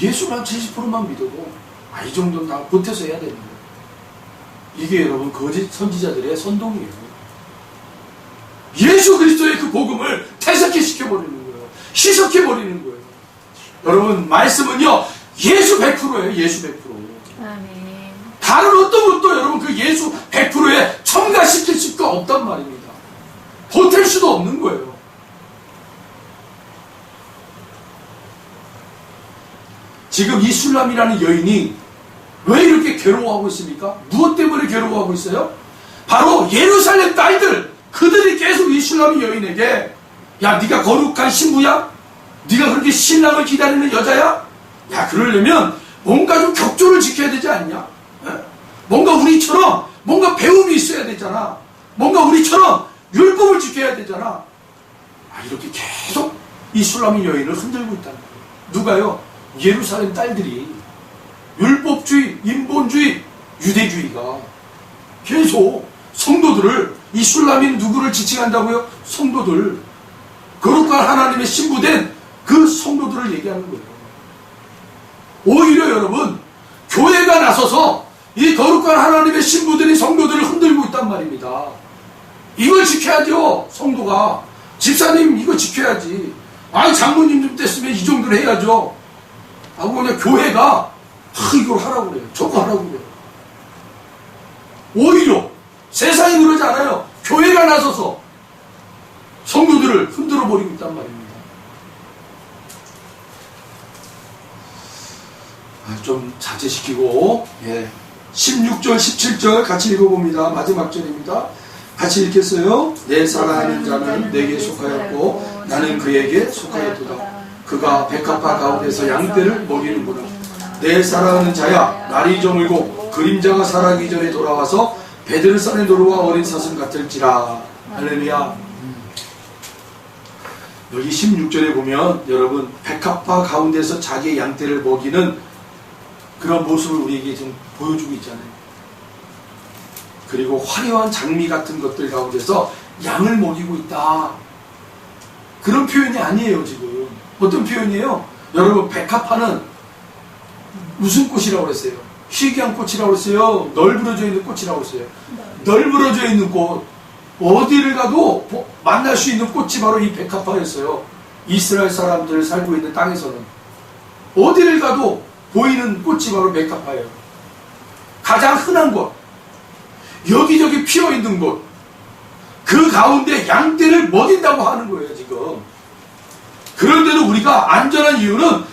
예수를 한 70%만 믿어도 이 정도는 다 보태서 해야 되는 거예요. 이게 여러분 거짓 선지자들의 선동이에요. 예수 그리스도의 그 복음을 퇴색시켜버리는 거예요. 희석해버리는 거예요. 여러분, 말씀은요, 예수 100%예요. 예수 100%. 아멘. 다른 어떤 것도 여러분 그 예수 100%에 첨가시킬 수가 없단 말입니다. 보탤 수도 없는 거예요. 지금 이 술람이라는 여인이 왜 이렇게 괴로워하고 있습니까? 무엇 때문에 괴로워하고 있어요? 바로 예루살렘 딸들, 그들이 계속 이 술람 여인에게, 야, 네가 거룩한 신부야? 네가 그렇게 신랑을 기다리는 여자야? 야, 그러려면 뭔가 좀 격조를 지켜야 되지 않냐? 뭔가 우리처럼 뭔가 배움이 있어야 되잖아. 뭔가 우리처럼 율법을 지켜야 되잖아. 이렇게 계속 이 술람 여인을 흔들고 있다는 거예요. 누가요? 예루살렘 딸들이 율법주의, 인본주의, 유대주의가 계속 성도들을, 이 술람인 누구를 지칭한다고요? 성도들, 거룩한 하나님의 신부된 그 성도들을 얘기하는 거예요. 오히려 여러분, 교회가 나서서 이 거룩한 하나님의 신부들이 성도들을 흔들고 있단 말입니다. 이걸 지켜야죠. 성도가, 집사님 이거 지켜야지. 장모님 좀 됐으면 이 정도는 해야죠 하고 그냥 교회가 이걸 하라고 그래요. 저거 하라고 그래요. 오히려 세상이 그러지 않아요. 교회가 나서서 성도들을 흔들어 버리고 있단 말입니다. 좀 자제시키고, 16절 17절 같이 읽어봅니다. 마지막 절입니다. 같이 읽겠어요. 내 사랑하는 자는 내게 속하였고 나는 그에게 속하였도다. 그가 백합화 가운데서 양떼를 먹이는구나. 내 사랑하는 자야, 날이 저물고 그림자가 사라기 전에 돌아와서 베들산의 노루와 어린 사슴 같을지라. 할렐루야. 여기 16절에 보면 여러분, 백합화 가운데서 자기의 양떼를 먹이는 그런 모습을 우리에게 좀 보여주고 있잖아요. 그리고 화려한 장미 같은 것들 가운데서 양을 먹이고 있다. 그런 표현이 아니에요. 지금 어떤 표현이에요? 여러분, 백합화는 무슨 꽃이라고 그랬어요? 희귀한 꽃이라고 그랬어요? 널브러져 있는 꽃이라고 그랬어요? 널브러져 있는 꽃, 어디를 가도 만날 수 있는 꽃이 바로 이 백합화였어요. 이스라엘 사람들 살고 있는 땅에서는 어디를 가도 보이는 꽃이 바로 백합화예요. 가장 흔한 곳, 여기저기 피어있는 곳, 그 가운데 양떼를 먹인다고 하는 거예요. 지금 그런데도 우리가 안전한 이유는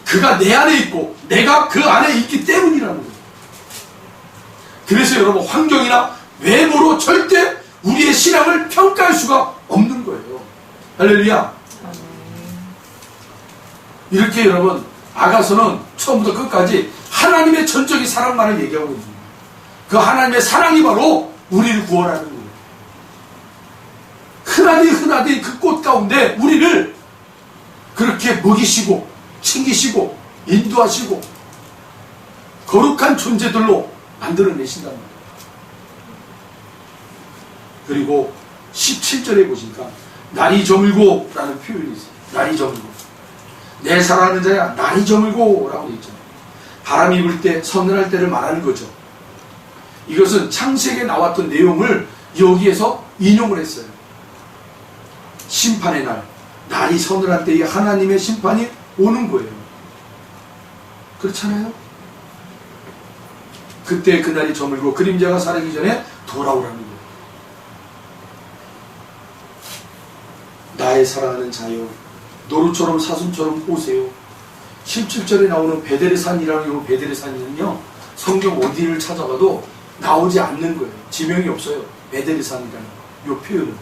그가 내 안에 있고 내가 그 안에 있기 때문이라는 거예요. 그래서 여러분, 환경이나 외모로 절대 우리의 신앙을 평가할 수가 없는 거예요. 할렐루야. 이렇게 여러분, 아가서는 처음부터 끝까지 하나님의 전적인 사랑만을 얘기하고 있는 거예요. 그 하나님의 사랑이 바로 우리를 구원하는 거예요. 흔하디 그 꽃 가운데 우리를 그렇게 먹이시고 챙기시고 인도하시고 거룩한 존재들로 만들어내신단 말이에요. 그리고 17절에 보시니까 날이 저물고 라는 표현이 있어요. 날이 저물고, 내 사랑하는 자야 날이 저물고 라고 되어 있잖아요. 바람이 불 때 서늘할 때를 말하는 거죠. 이것은 창세기에 나왔던 내용을 여기에서 인용을 했어요. 심판의 날, 날이 서늘할 때에 하나님의 심판이 오는 거예요. 그렇잖아요? 그때 그날이 저물고 그림자가 사라지기 전에 돌아오라는 거예요. 나의 사랑하는 자여, 노루처럼 사슴처럼 오세요. 17절에 나오는 베델산이라는 이 베델산이는요, 성경 어디를 찾아가도 나오지 않는 거예요. 지명이 없어요. 베델산이라는 이 표현은.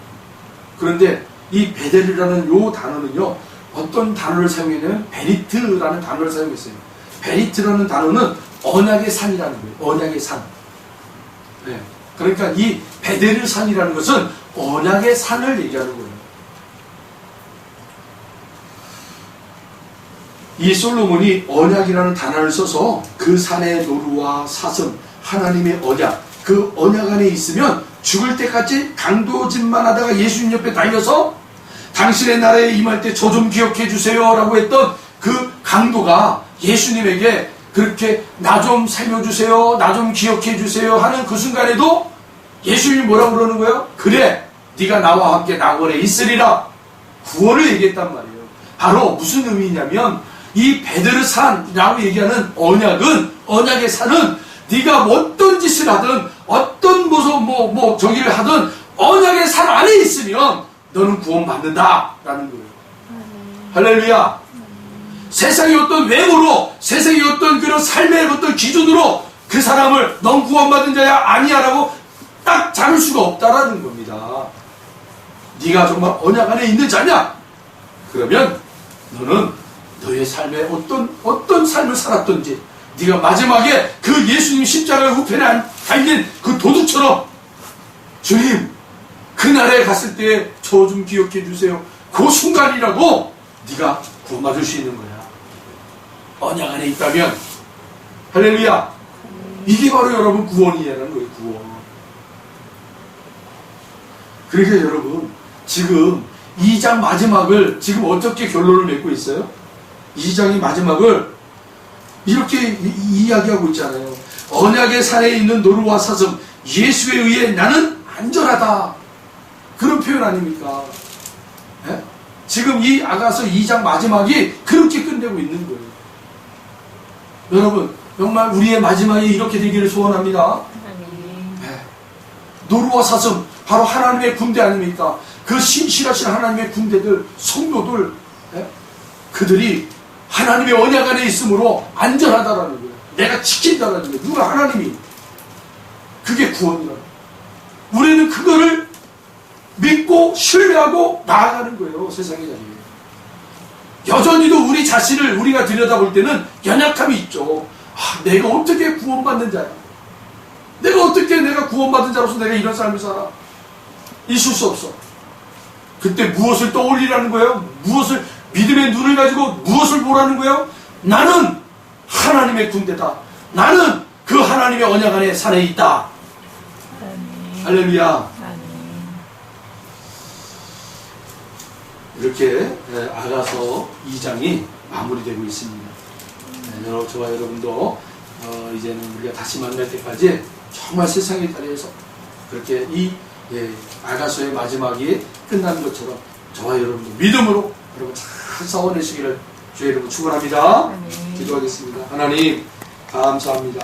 그런데 이 베델이라는 이 단어는요, 어떤 단어를 사용했냐면 베리트라는 단어를 사용했어요. 베리트라는 단어는 언약의 산이라는 거예요. 언약의 산. 네. 그러니까 이 베델산이라는 것은 언약의 산을 얘기하는 거예요. 이 솔로몬이 언약이라는 단어를 써서 그 산의 노루와 사슴, 하나님의 언약, 그 언약 안에 있으면 죽을 때까지 강도짓만 하다가 예수님 옆에 달려서 당신의 나라에 임할 때 저 좀 기억해 주세요 라고 했던 그 강도가 예수님에게 그렇게 나 좀 살려주세요, 나 좀 기억해 주세요 하는 그 순간에도 예수님이 뭐라고 그러는 거예요? 그래, 네가 나와 함께 낙원에 있으리라. 구원을 얘기했단 말이에요. 바로 무슨 의미냐면 이 베드르산이라고 얘기하는 언약은, 언약의 산은 네가 어떤 짓을 하든 어떤 저기를 하든 언약의 산 안에 있으면 너는 구원받는다 라는 거예요. 할렐루야. 세상의 어떤 외모로, 세상의 어떤 그런 삶의 어떤 기준으로 그 사람을 넌 구원받은 자야 아니야 라고 딱 잡을 수가 없다라는 겁니다. 네가 정말 언약 안에 있는 자냐? 그러면 너는 너의 삶에 어떤 삶을 살았던지, 네가 마지막에 그 예수님 십자가 우편에 달린 그 도둑처럼 주님 그날에 갔을 때 저 좀 기억해 주세요. 그 순간이라도 네가 구원받을 수 있는 거야. 언약 안에 있다면. 할렐루야. 이게 바로 여러분 구원이라는 거예요. 구원. 그러니까 여러분 지금 2장 마지막을 지금 어떻게 결론을 맺고 있어요? 2장의 마지막을 이렇게 이야기하고 있잖아요. 언약의 산에 있는 노루와 사슴, 예수에 의해 나는 안전하다. 그런 표현 아닙니까? 예? 지금 이 아가서 2장 마지막이 그렇게 끝내고 있는 거예요. 여러분 정말 우리의 마지막이 이렇게 되기를 소원합니다. 예. 노루와 사슴 바로 하나님의 군대 아닙니까? 그 신실하신 하나님의 군대들, 성도들, 예? 그들이 하나님의 언약 안에 있으므로 안전하다라는 거예요. 내가 지킨다라는 거예요. 누가? 하나님이. 그게 구원이라는 거예요. 우리는 그거를 믿고 신뢰하고 나아가는 거예요. 세상의 자리에. 여전히도 우리 자신을 우리가 들여다볼 때는 연약함이 있죠. 내가 어떻게 구원받는 자야? 내가 구원받은 자로서 내가 이런 삶을 살아? 있을 수 없어. 그때 무엇을 떠올리라는 거예요? 무엇을, 믿음의 눈을 가지고 무엇을 보라는 거예요? 나는 하나님의 군대다. 나는 그 하나님의 언약 안에 산에 있다. 할렐루야. 이렇게 아가서 2장이 마무리되고 있습니다. 저와 여러분도 이제는 우리가 다시 만날 때까지 정말 세상의 자리에서 그렇게 이 아가서의 마지막이 끝나는 것처럼 저와 여러분도 믿음으로 여러분 잘 싸워내시기를 주의 이름으로 축원합니다. 기도하겠습니다. 하나님 감사합니다.